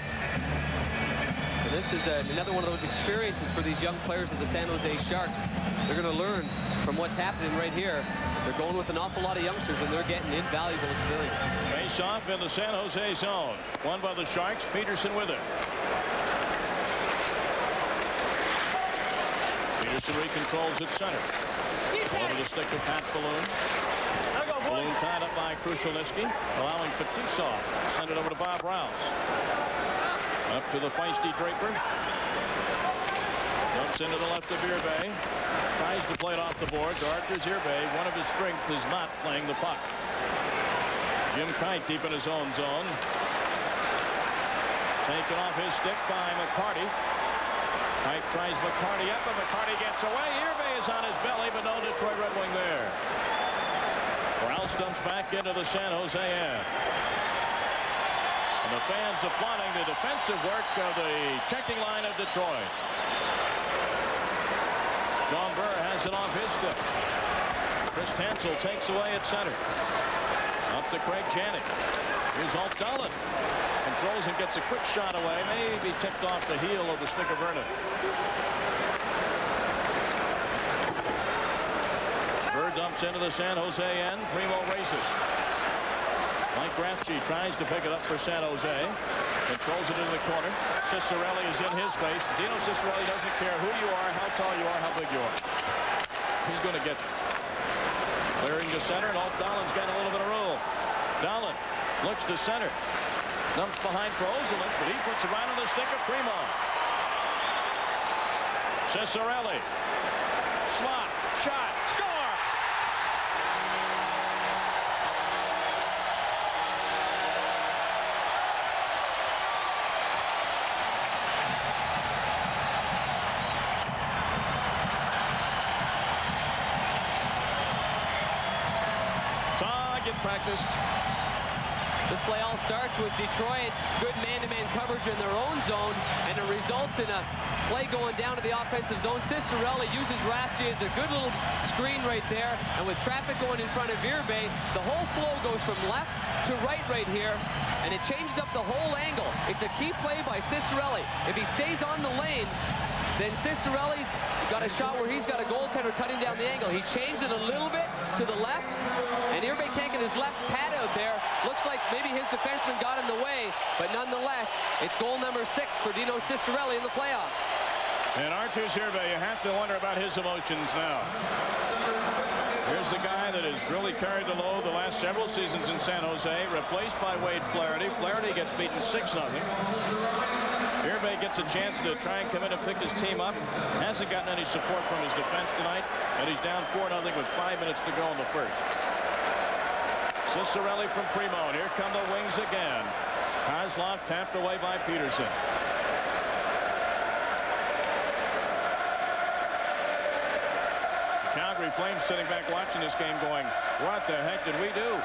And this is another one of those experiences for these young players of the San Jose Sharks. They're going to learn from what's happening right here. They're going with an awful lot of youngsters, and they're getting invaluable experience. Face off in the San Jose zone. Won by the Sharks. Peterson with it. Peterson recontrols at center. Over the stick of Pat Balloon. Balloon tied up by Krushelnyski, allowing Fetisov. Send it over to Bob Rouse. Up to the feisty Draper. Dumps into the left of Irbe. Tries to play it off the boards. Arturs Irbe, one of his strengths is not playing the puck. Jim Kite deep in his own zone. Taken off his stick by McCarty. Kite tries McCarty up, and McCarty gets away. Irbe is on his belly, but no Detroit Red Wing there. Rouse dumps back into the San Jose end. And the fans applauding the defensive work of the checking line of Detroit. Sean Burr has it off his stick. Chris Tansel takes away at center. Up to Craig Janik. Here's Ulf Dahlin. Controls and gets a quick shot away. Maybe tipped off the heel of the stick of Vernon. Burr dumps into the San Jose end. Primo races. Mike Rafferty tries to pick it up for San Jose. Controls it into the corner. Ciccarelli is in his face. Dino Ciccarelli doesn't care who you are, how tall you are, how big you are. He's going to get you. Clearing to center, and Ulf Dahlin's got a little bit of room. Dahlin looks to center. Dumps behind for Ozelins, but he puts it right on the stick of Primo. Ciccarelli. Slot. Shot. Score! Practice. This play all starts with Detroit good man-to-man coverage in their own zone, and it results in a play going down to the offensive zone. Ciccarelli uses Rafferty as a good little screen right there, and with traffic going in front of Irbe, the whole flow goes from left to right here, and it changes up the whole angle. It's a key play by Ciccarelli. If he stays on the lane, then Ciccarelli's got a shot where he's got a goaltender cutting down the angle. He changed it a little bit to the left, and Irbe can't get his left pad out there. Looks like maybe his defenseman got in the way, but nonetheless, it's goal number 6 for Dino Ciccarelli in the playoffs. And Arturs Irbe, you have to wonder about his emotions now. Here's the guy that has really carried the load the last several seasons in San Jose, replaced by Wade Flaherty. Flaherty gets beaten 6-0. Irbe gets a chance to try and come in and pick his team up. Hasn't gotten any support from his defense tonight, and he's down 4-0 with 5 minutes to go in the first. Ciccarelli from Primo, and here come the Wings again. Kozlov tapped away by Peterson. The Calgary Flames sitting back watching this game going, what the heck did we do?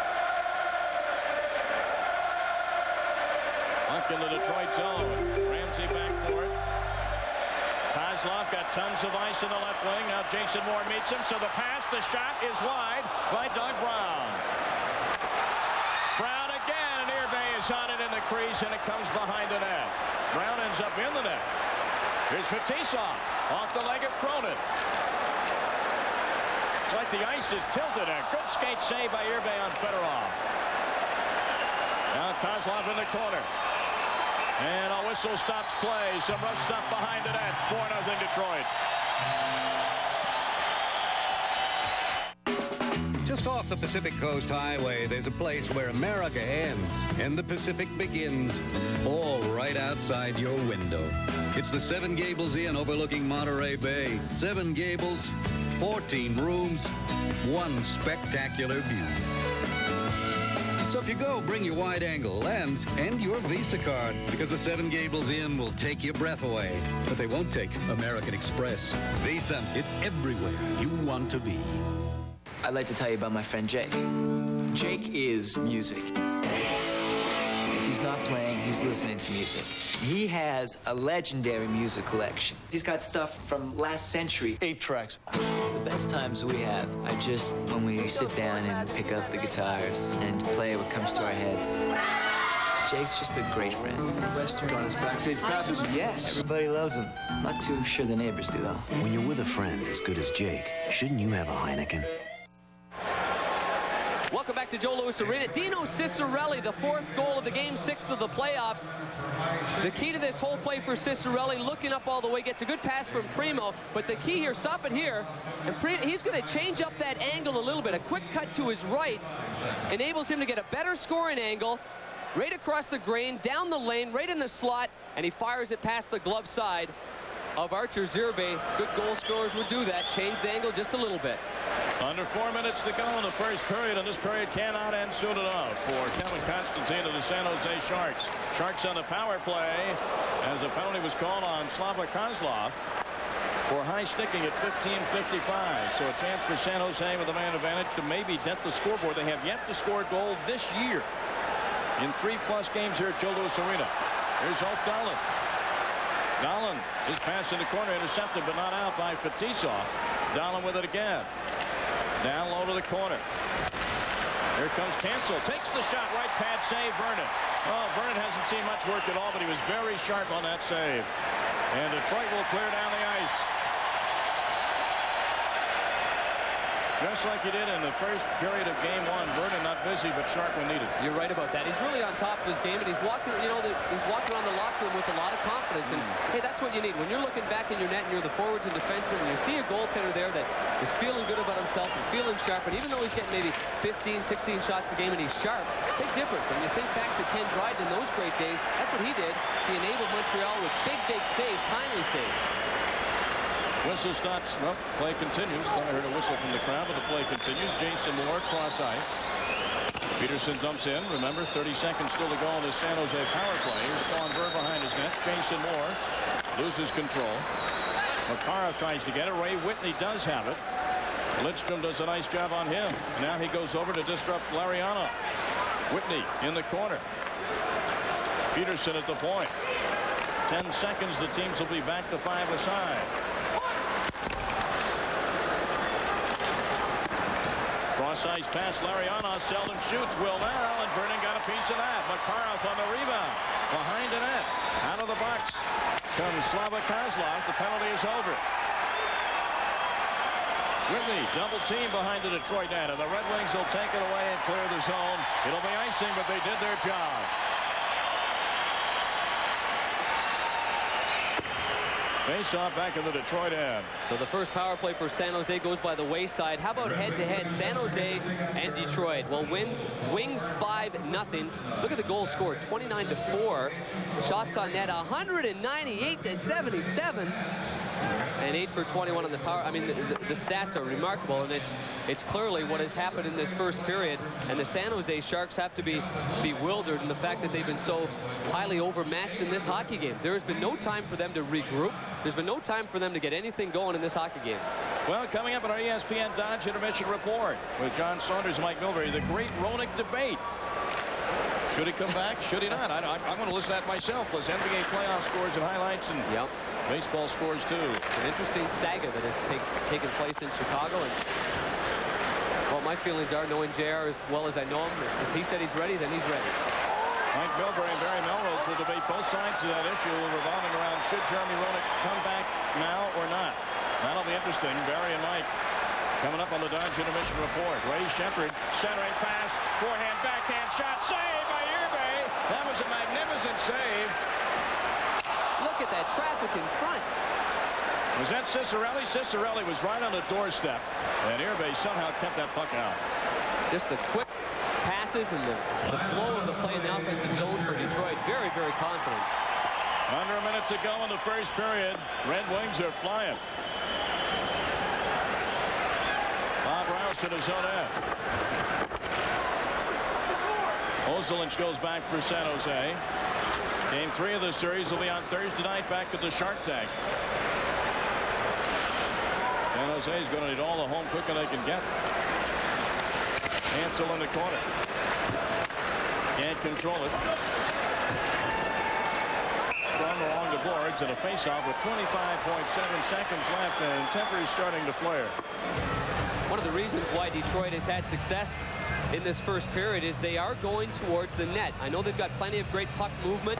Puck in the Detroit zone. Ramsey back for it. Kozlov got tons of ice in the left wing. Now Jason Moore meets him. So the pass, the shot is wide by Doug Brown. Brown again, and Irbe is on it in the crease, and it comes behind the net. Brown ends up in the net. Here's Fetisov off the leg of Cronin. It's like the ice is tilted. A good skate save by Irbe on Fedorov. Now Kozlov in the corner. And a whistle stops play. Some rough stuff behind the net. 4-0 Detroit. Just off the Pacific Coast Highway, there's a place where America ends and the Pacific begins, all right outside your window. It's the Seven Gables Inn overlooking Monterey Bay. 7 gables, 14 rooms, one spectacular view. So if you go, bring your wide-angle lens and your Visa card, because the Seven Gables Inn will take your breath away. But they won't take American Express. Visa, it's everywhere you want to be. I'd like to tell you about my friend Jake. Jake is music. If he's not playing, he's listening to music. He has a legendary music collection. He's got stuff from last century. 8 tracks. The best times we have are just when we sit down and pick up the guitars and play what comes to our heads. Jake's just a great friend. Western got his backstage passes. Yes. Everybody loves him. Not too sure the neighbors do, though. When you're with a friend as good as Jake, shouldn't you have a Heineken? Welcome back to Joe Louis Arena. Dino Ciccarelli, the 4th goal of the game, 6th of the playoffs. The key to this whole play for Ciccarelli, looking up all the way, gets a good pass from Primo, but the key here, stop it here, and he's going to change up that angle a little bit. A quick cut to his right enables him to get a better scoring angle, right across the grain, down the lane, right in the slot, and he fires it past the glove side of Archer Zerbe. Good goal scorers would do that, change the angle just a little bit. Under 4 minutes to go in the first period, and this period cannot end soon enough for Kevin Constantine of the San Jose Sharks. Sharks on the power play as a penalty was called on Slava Kozlov for high sticking at 15:55. So a chance for San Jose with a man advantage to maybe dent the scoreboard. They have yet to score a goal this year in 3+ games here at Joe Louis Arena. Here's Ulf Dahlin. Dahlin is passed in the corner, intercepted but not out by Fetisov. Dahlin with it again. Down low to the corner. Here comes Cancel. Takes the shot. Right pad save, Vernon. Oh, Vernon hasn't seen much work at all, but he was very sharp on that save. And Detroit will clear down the ice. Just like he did in the first period of game 1. Vernon not busy, but sharp when needed. You're right about that. He's really on top of his game, and he's walking, he's walking around the locker room with a lot of confidence. And hey, that's what you need. When you're looking back in your net and you're the forwards and defensemen, and you see a goaltender there that is feeling good about himself and feeling sharp, and even though he's getting maybe 15, 16 shots a game and he's sharp, big difference. And you think back to Ken Dryden in those great days, that's what he did. He enabled Montreal with big saves, timely saves. Whistle stops. Well, play continues. Thought I heard a whistle from the crowd, but the play continues. Jason Moore cross ice. Peterson dumps in. Remember, 30 seconds still to go on the San Jose power play. Here's Sean Burr behind his net. Jason Moore loses control. Makarov tries to get it. Ray Whitney does have it. Lidstrom does a nice job on him. Now he goes over to disrupt Lariano. Whitney in the corner. Peterson at the point. 10 seconds. The teams will be back to 5 aside. Cross-ice pass, Lariano seldom shoots, will now, and Vernon got a piece of that. Makarov on the rebound, behind the net, out of the box comes Slava Kozlov. The penalty is over. Whitney, double team behind the Detroit net, and the Red Wings will take it away and clear the zone. It'll be icing, but they did their job. Face-off back in the Detroit end. So the first power play for San Jose goes by the wayside. How about head-to-head, San Jose and Detroit? Well, Wings 5-0. Look at the goal scored, 29-4. Shots on net, 198-77. And 8 for 21 on the power. I mean, the stats are remarkable, and it's clearly what has happened in this first period. And the San Jose Sharks have to be bewildered in the fact that they've been so highly overmatched in this hockey game. There has been no time for them to regroup. There's been no time for them to get anything going in this hockey game. Well, coming up on our ESPN Dodge Intermission Report with John Saunders and Mike Milbury, the great Roenick debate. Should he come back? Should he not? I'm going to listen to that myself, plus NBA playoff scores and highlights and baseball scores, too. An interesting saga that has taken place in Chicago. And well, my feelings are, knowing JR as well as I know him, if he said he's ready, then he's ready. Mike Milbury and Barry Melrose will debate both sides of that issue, revolving around should Jeremy Roenick come back now or not. That'll be interesting. Barry and Mike coming up on the Dodge Intermission Report. Ray Shepard, centering pass, forehand, backhand shot, save by Irbe. That was a magnificent save. Look at that traffic in front. Was that Ciccarelli? Ciccarelli was right on the doorstep, and Irbe somehow kept that puck out. Just the quick passes and the flow of the play in the offensive zone for Detroit. Very, very confident. Under a minute to go in the first period. Red Wings are flying. Bob Rouse in his own end. Ozolinsh goes back for San Jose. Game 3 of the series will be on Thursday night back at the Shark Tank. San Jose is going to need all the home cooking they can get. Hansel in the corner. Can't control it. Sprung along the boards and a face-off with 25.7 seconds left, and temper is starting to flare. One of the reasons why Detroit has had success in this first period is they are going towards the net. I know they've got plenty of great puck movement,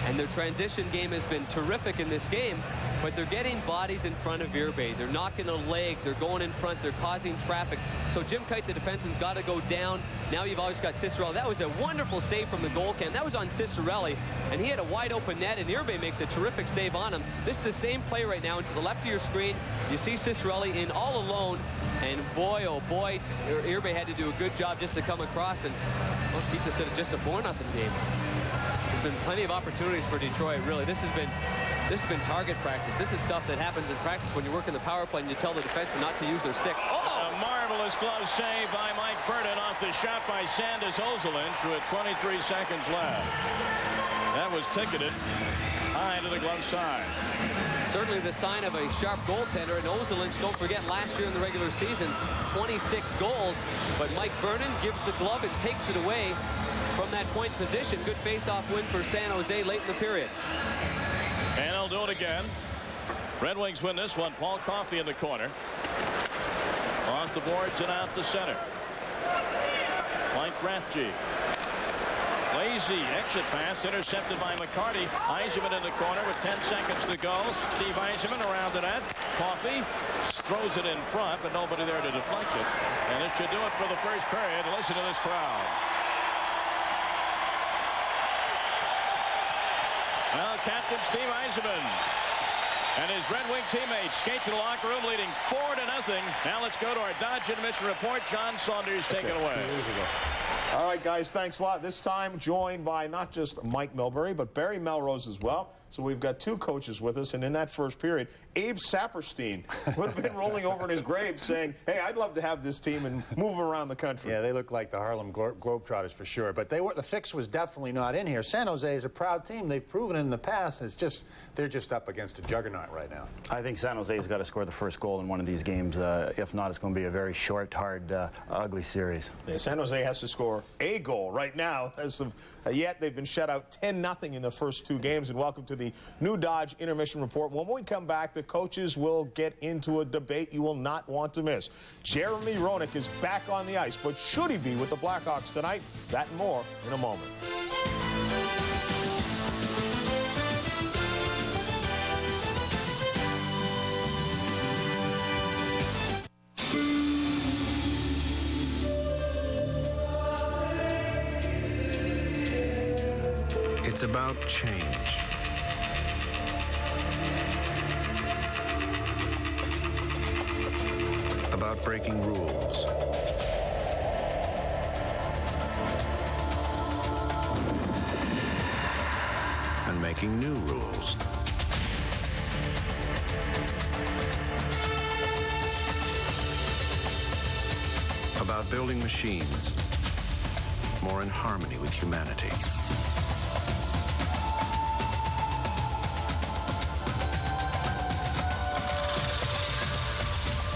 and their transition game has been terrific in this game, but they're getting bodies in front of Irbe. They're knocking a leg. They're going in front. They're causing traffic. So Jim Kite, the defenseman's got to go down. Now you've always got Cicerelli. That was a wonderful save from the goaltender. That was on Cicerelli, and he had a wide open net, and Irbe makes a terrific save on him. This is the same play right now. And to the left of your screen, you see Cicerelli in all alone, and boy, oh boy, Irbe had to do a good job just to come across and keep this at just a 4-0 game. There's been plenty of opportunities for Detroit, really. This has been target practice. This is stuff that happens in practice when you work in the power play and you tell the defenseman not to use their sticks. Oh! A marvelous glove save by Mike Vernon off the shot by Sandis Ozolinsh with 23 seconds left. That was ticketed high to the glove side. Certainly the sign of a sharp goaltender. And Ozolinsh, don't forget, last year in the regular season, 26 goals. But Mike Vernon gives the glove and takes it away from that point position. Good face-off win for San Jose late in the period. And they'll do it again. Red Wings win this one. Paul Coffey in the corner. Off the boards and out to center. Mike Rathje. Lazy exit pass intercepted by McCarty. Yzerman in the corner with 10 seconds to go. Steve Yzerman around the net. Coffey throws it in front, but nobody there to deflect it. And this should do it for the first period. Listen to this crowd. Well, Captain Steve Yzerman and his Red Wing teammates skate to the locker room leading 4-0. Now let's go to our Dodge Intermission Report. John Saunders, take it away. All right, guys, thanks a lot. This time joined by not just Mike Milbury, but Barry Melrose as well. So we've got two coaches with us, and in that first period, Abe Saperstein would have been rolling over in his grave saying, hey, I'd love to have this team and move them around the country. Yeah, they look like the Harlem Globetrotters for sure, but the fix was definitely not in here. San Jose is a proud team. They've proven it in the past. They're just up against a juggernaut right now. I think San Jose's got to score the first goal in one of these games. If not, it's going to be a very short, hard, ugly series. Yeah, San Jose has to score a goal right now. As of yet, they've been shut out 10-0 in the first two games. And welcome to the new Dodge Intermission Report. When we come back, the coaches will get into a debate you will not want to miss. Jeremy Roenick is back on the ice, but should he be with the Blackhawks tonight? That and more in a moment. It's about change. About breaking rules. And making new rules. About building machines more in harmony with humanity.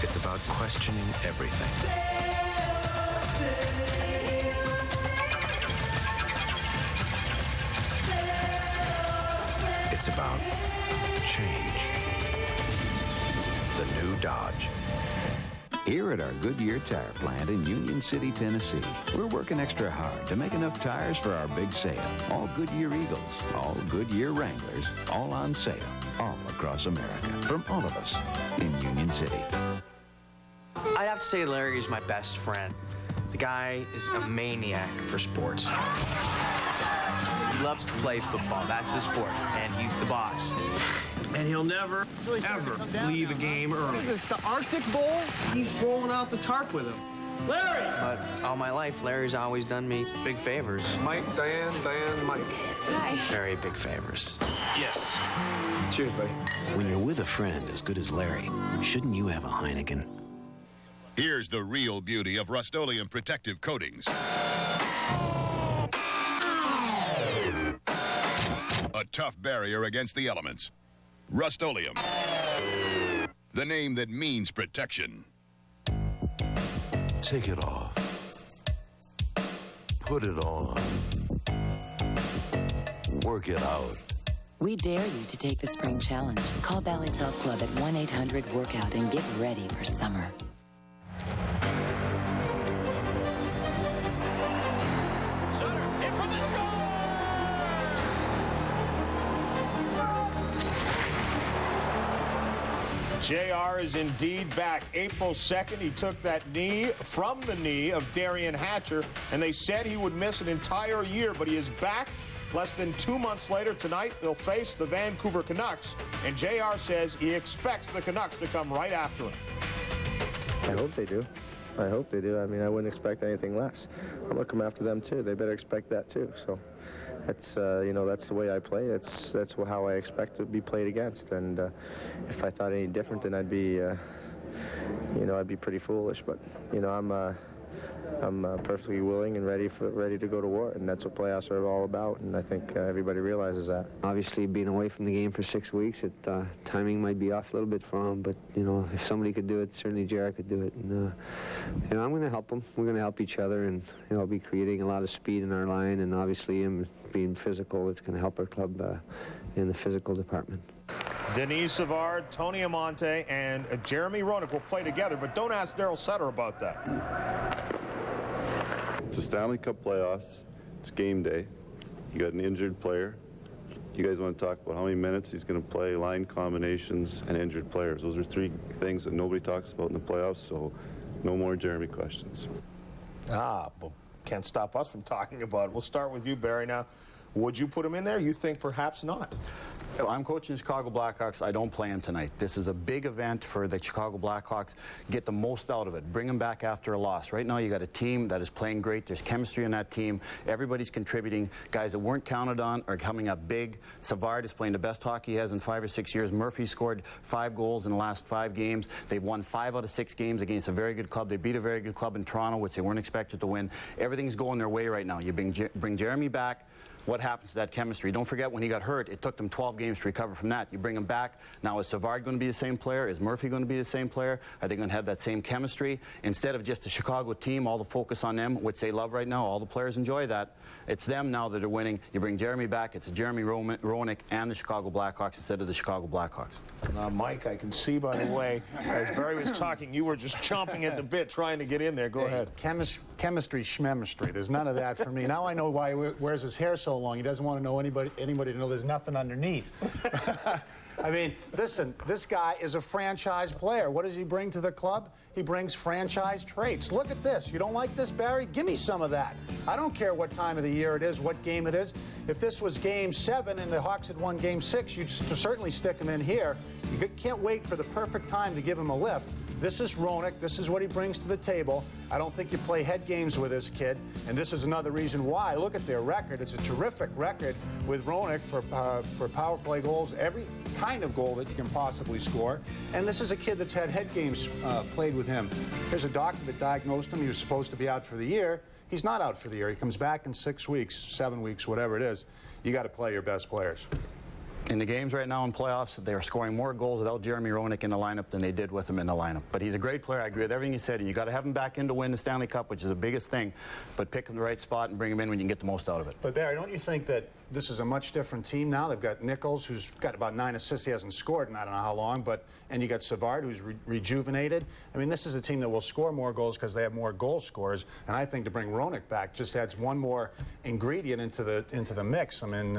It's about questioning everything. It's about change. The new Dodge. Here at our Goodyear Tire Plant in Union City, Tennessee, we're working extra hard to make enough tires for our big sale. All Goodyear Eagles, all Goodyear Wranglers, all on sale, all across America. From all of us in Union City. I'd have to say Larry is my best friend. The guy is a maniac for sports. He loves to play football. That's his sport, and he's the boss. And he'll never, ever leave a game early. What is this, the Arctic Bowl? He's rolling out the tarp with him. Larry! But all my life, Larry's always done me big favors. Mike, Diane, Mike. Hi. Very big favors. Yes. Cheers, buddy. When you're with a friend as good as Larry, shouldn't you have a Heineken? Here's the real beauty of Rust-Oleum protective coatings. a tough barrier against the elements. Rust-Oleum, the name that means protection. Take it off. Put it on. Work it out. We dare you to take the spring challenge. Call Bally's Health Club at 1-800-WORKOUT and get ready for summer. JR is indeed back. April 2nd, he took that knee from the knee of Derian Hatcher, and they said he would miss an entire year, but he is back. Less than 2 months later tonight, they'll face the Vancouver Canucks, and JR says he expects the Canucks to come right after him. I hope they do. I hope they do. I mean, I wouldn't expect anything less. I'm going to come after them, too. They better expect that, too. So that's, you know, that's the way I play. That's how I expect to be played against. And if I thought any different, then I'd be, you know, I'd be pretty foolish. But, you know, I'm perfectly willing and ready to go to war, and that's what playoffs are all about, and I think everybody realizes that. Obviously, being away from the game for 6 weeks, timing might be off a little bit for him, but, you know, if somebody could do it, certainly Jared could do it, and, you know, I'm going to help him. We're going to help each other, and, you know, I'll be creating a lot of speed in our line, and obviously him being physical, it's going to help our club in the physical department. Denis Savard, Tony Amonte, and Jeremy Roenick will play together, but don't ask Daryl Sutter about that. It's the Stanley Cup playoffs. It's game day. You got an injured player. You guys want to talk about how many minutes he's going to play, line combinations, and injured players. Those are three things that nobody talks about in the playoffs, so no more Jeremy questions. But can't stop us from talking about it. We'll start with you, Barry, now. Would you put him in there? You think perhaps not? I'm coaching the Chicago Blackhawks. I don't play him tonight. This is a big event for the Chicago Blackhawks. Get the most out of it. Bring them back after a loss. Right now you got a team that is playing great. There's chemistry in that team. Everybody's contributing. Guys that weren't counted on are coming up big. Savard is playing the best hockey he has in 5 or 6 years. Murphy scored 5 goals in the last 5 games. They've won 5 out of 6 games against a very good club. They beat a very good club in Toronto, which they weren't expected to win. Everything's going their way right now. You bring Jeremy back. What happens to that chemistry? Don't forget, when he got hurt, it took them 12 games to recover from that. You bring him back. Now, is Savard going to be the same player? Is Murphy going to be the same player? Are they going to have that same chemistry? Instead of just a Chicago team, all the focus on them, which they love right now, all the players enjoy that. It's them now that are winning. You bring Jeremy back. It's Jeremy Roenick and the Chicago Blackhawks instead of the Chicago Blackhawks. Mike, I can see, by the way, as Barry was talking, you were just chomping at the bit trying to get in there. Go ahead. Chemistry, schmemistry. There's none of that for me. Now I know why he wears his hair so long. He doesn't want to know anybody to know there's nothing underneath. I mean, listen, this guy is a franchise player. What does he bring to the club? He brings franchise traits. Look at this. You don't like this, Barry? Give me some of that. I don't care what time of the year it is, what game it is. If this was Game 7 and the Hawks had won Game 6, you'd certainly stick him in here. You can't wait for the perfect time to give him a lift. This is Roenick. This is what he brings to the table. I don't think you play head games with this kid, and this is another reason why. Look at their record. It's a terrific record with Roenick for power play goals, every kind of goal that you can possibly score. And this is a kid that's had head games played with him. There's a doctor that diagnosed him. He was supposed to be out for the year. He's not out for the year. He comes back in 6 weeks, 7 weeks, whatever it is. You got to play your best players. In the games right now in playoffs, they're scoring more goals without Jeremy Roenick in the lineup than they did with him in the lineup. But he's a great player. I agree with everything you said. And you got to have him back in to win the Stanley Cup, which is the biggest thing. But pick him the right spot and bring him in when you can get the most out of it. But Barry, don't you think that this is a much different team now? They've got Nichols, who's got about 9 assists. He hasn't scored in I don't know how long. And you got Savard, who's rejuvenated. I mean, this is a team that will score more goals because they have more goal scorers. And I think to bring Roenick back just adds one more ingredient into the mix. I mean,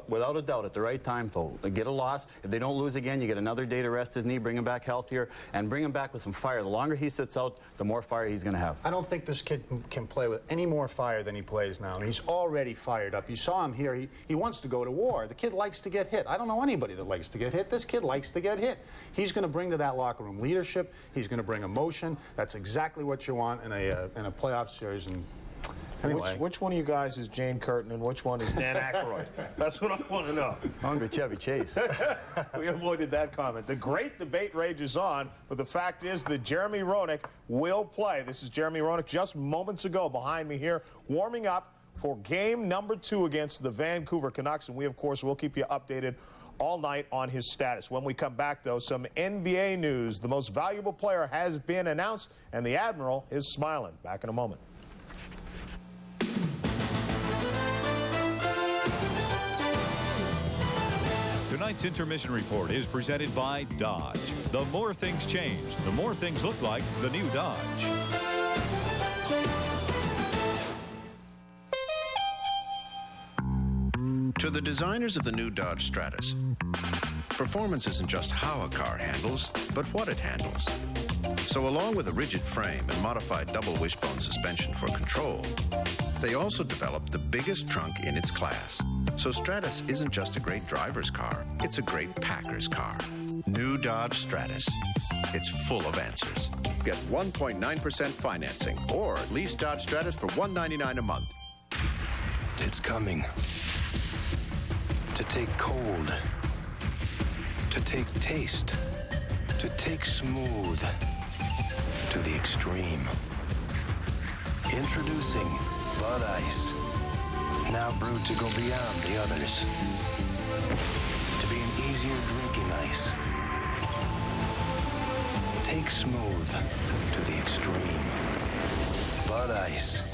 without a doubt, at the right time, though, they get a loss. If they don't lose again, you get another day to rest his knee, bring him back healthier, and bring him back with some fire. The longer he sits out, the more fire he's going to have. I don't think this kid can play with any more fire than he plays now. And he's already fired up. You saw him here. He wants to go to war. The kid likes to get hit. I don't know anybody that likes to get hit. This kid likes to get hit. He's going to bring to that locker room leadership. He's going to bring emotion. That's exactly what you want in a playoff series. And anyway. Which one of you guys is Jane Curtin and which one is Dan Aykroyd? That's what I want to know. Hungry Chevy Chase. We avoided that comment. The great debate rages on, but the fact is that Jeremy Roenick will play. This is Jeremy Roenick just moments ago behind me here, warming up for game number 2 against the Vancouver Canucks. And we, of course, will keep you updated all night on his status. When we come back, though, some NBA news. The most valuable player has been announced, and the Admiral is smiling. Back in a moment. Tonight's intermission report is presented by Dodge. The more things change, the more things look like the new Dodge. To the designers of the new Dodge Stratus, performance isn't just how a car handles, but what it handles. So along with a rigid frame and modified double wishbone suspension for control, they also developed the biggest trunk in its class. So Stratus isn't just a great driver's car, it's a great packer's car. New Dodge Stratus. It's full of answers. Get 1.9% financing, or lease Dodge Stratus for $199 a month. It's coming. To take cold. To take taste. To take smooth. To the extreme. Introducing Bud Ice. Now brewed to go beyond the others. To be an easier drinking ice. Take smooth to the extreme. Bud Ice.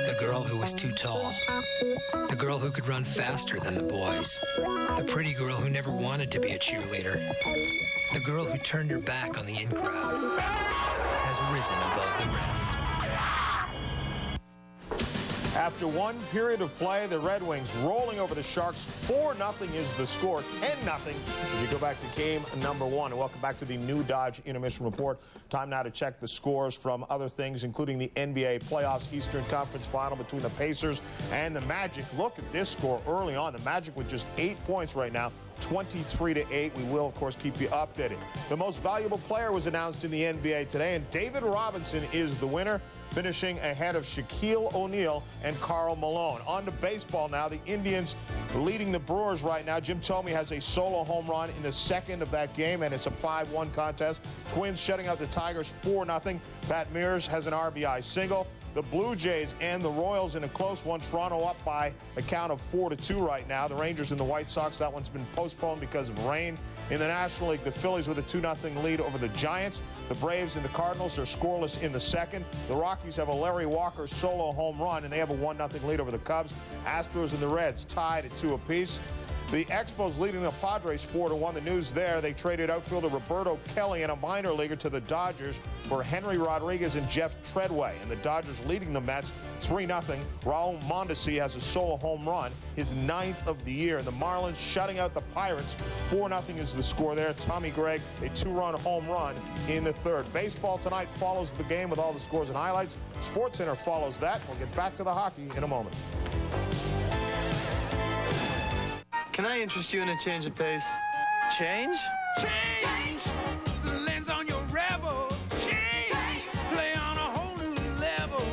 The girl who was too tall. The girl who could run faster than the boys. The pretty girl who never wanted to be a cheerleader. The girl who turned her back on the in crowd has risen above the rest. After one period of play, the Red Wings rolling over the Sharks. 4-0 is the score. 10-0 as you go back to game number 1. And welcome back to the new Dodge Intermission Report. Time now to check the scores from other things, including the NBA playoffs Eastern Conference Final between the Pacers and the Magic. Look at this score early on. The Magic with just 8 points right now. 23-8. We will, of course, keep you updated. The most valuable player was announced in the NBA today, and David Robinson is the winner, finishing ahead of Shaquille O'Neal and Karl Malone. On to baseball now. The Indians leading the Brewers right now. Jim Thome has a solo home run in the second of that game, and it's a 5-1 contest. Twins shutting out the Tigers 4-0. Pat Mears has an RBI single. The Blue Jays and the Royals in a close one. Toronto up by a count of 4-2 right now. The Rangers and the White Sox, that one's been postponed because of rain. In the National League, the Phillies with a 2-0 lead over the Giants. The Braves and the Cardinals are scoreless in the second. The Rockies have a Larry Walker solo home run, and they have a 1-0 lead over the Cubs. Astros and the Reds tied at 2 apiece. The Expos leading the Padres 4-1. The news there, they traded outfielder Roberto Kelly and a minor leaguer to the Dodgers for Henry Rodriguez and Jeff Treadway. And the Dodgers leading the Mets 3-0. Raul Mondesi has a solo home run, his 9th of the year. And the Marlins shutting out the Pirates. 4-0 is the score there. Tommy Gregg, a 2-run home run in the third. Baseball tonight follows the game with all the scores and highlights. SportsCenter follows that. We'll get back to the hockey in a moment. Can I interest you in a change of pace? Change? Change the lens on your Rebel. Change play on a whole new level.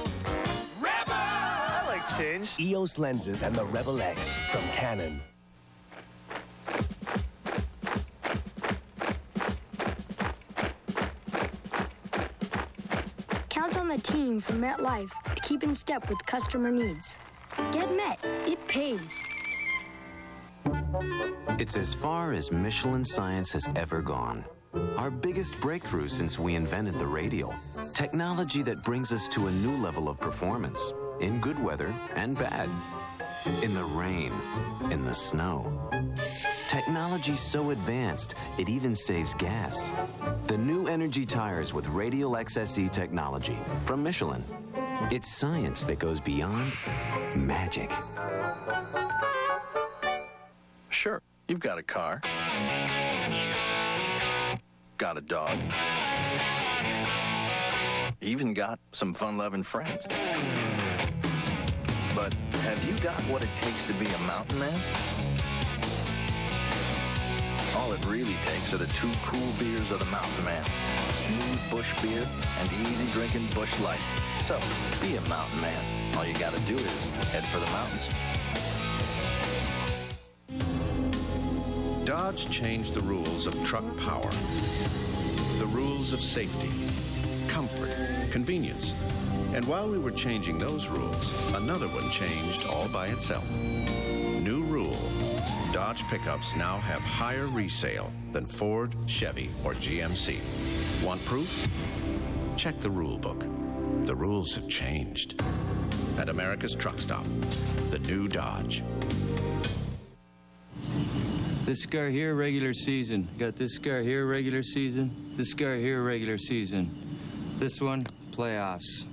Rebel. I like change. EOS lenses and the Rebel X from Canon. Count on the team from MetLife to keep in step with customer needs. Get Met. It pays. It's as far as Michelin science has ever gone. Our biggest breakthrough since we invented the radial. Technology that brings us to a new level of performance, in good weather and bad. In the rain, in the snow. Technology so advanced, it even saves gas. The new energy tires with Radial XSE technology from Michelin. It's science that goes beyond magic. Sure, you've got a car, got a dog, even got some fun-loving friends. But have you got what it takes to be a mountain man? All it really takes are the 2 cool beers of the mountain man. Smooth Busch beer and easy drinking Busch Light. So, be a mountain man. All you gotta do is head for the mountains. Dodge changed the rules of truck power, the rules of safety, comfort, convenience. And while we were changing those rules, another one changed all by itself. New rule. Dodge pickups now have higher resale than Ford, Chevy, or GMC. Want proof? Check the rule book. The rules have changed. At America's Truck Stop, the new Dodge. This scar here, regular season. Got this scar here, regular season. This scar here, regular season. This one, playoffs.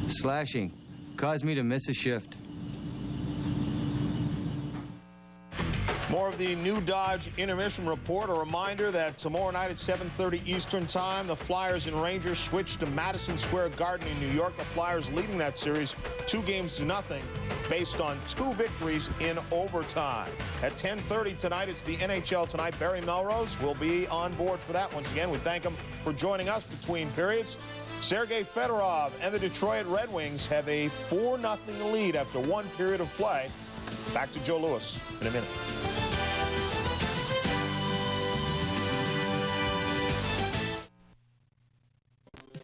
Slashing caused me to miss a shift. More of the new Dodge intermission report. A reminder that tomorrow night at 7:30 Eastern Time, the Flyers and Rangers switch to Madison Square Garden in New York. The Flyers leading that series 2-0 based on 2 victories in overtime. At 10:30 tonight, it's the NHL Tonight. Barry Melrose will be on board for that once again. We thank him for joining us between periods. Sergei Fedorov and the Detroit Red Wings have a 4-0 lead after 1 period of play. Back to Joe Louis in a minute.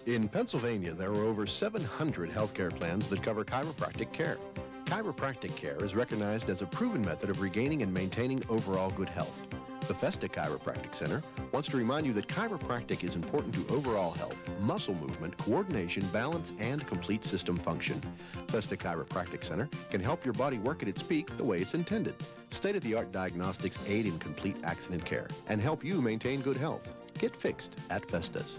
In Pennsylvania, there are over 700 healthcare plans that cover chiropractic care. Chiropractic care is recognized as a proven method of regaining and maintaining overall good health. Bethesda Chiropractic Center wants to remind you that chiropractic is important to overall health, muscle movement, coordination, balance, and complete system function. Bethesda Chiropractic Center can help your body work at its peak the way it's intended. State-of-the-art diagnostics aid in complete accident care and help you maintain good health. Get fixed at Vestas.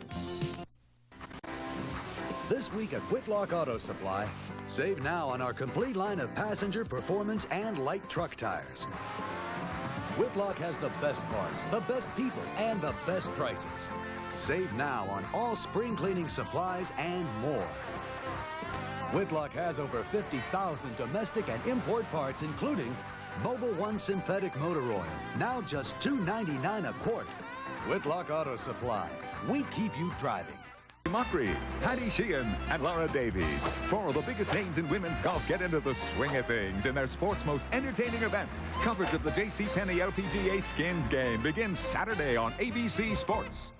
This week at Whitlock Auto Supply, save now on our complete line of passenger, performance, and light truck tires. Whitlock has the best parts, the best people, and the best prices. Save now on all spring cleaning supplies and more. Whitlock has over 50,000 domestic and import parts, including Mobil 1 synthetic motor oil, now just $2.99 a quart. Whitlock Auto Supply. We keep you driving. Mockery, Patty Sheehan, and Laura Davies. 4 of the biggest names in women's golf get into the swing of things in their sport's most entertaining event. Coverage of the JCPenney LPGA Skins game begins Saturday on ABC Sports.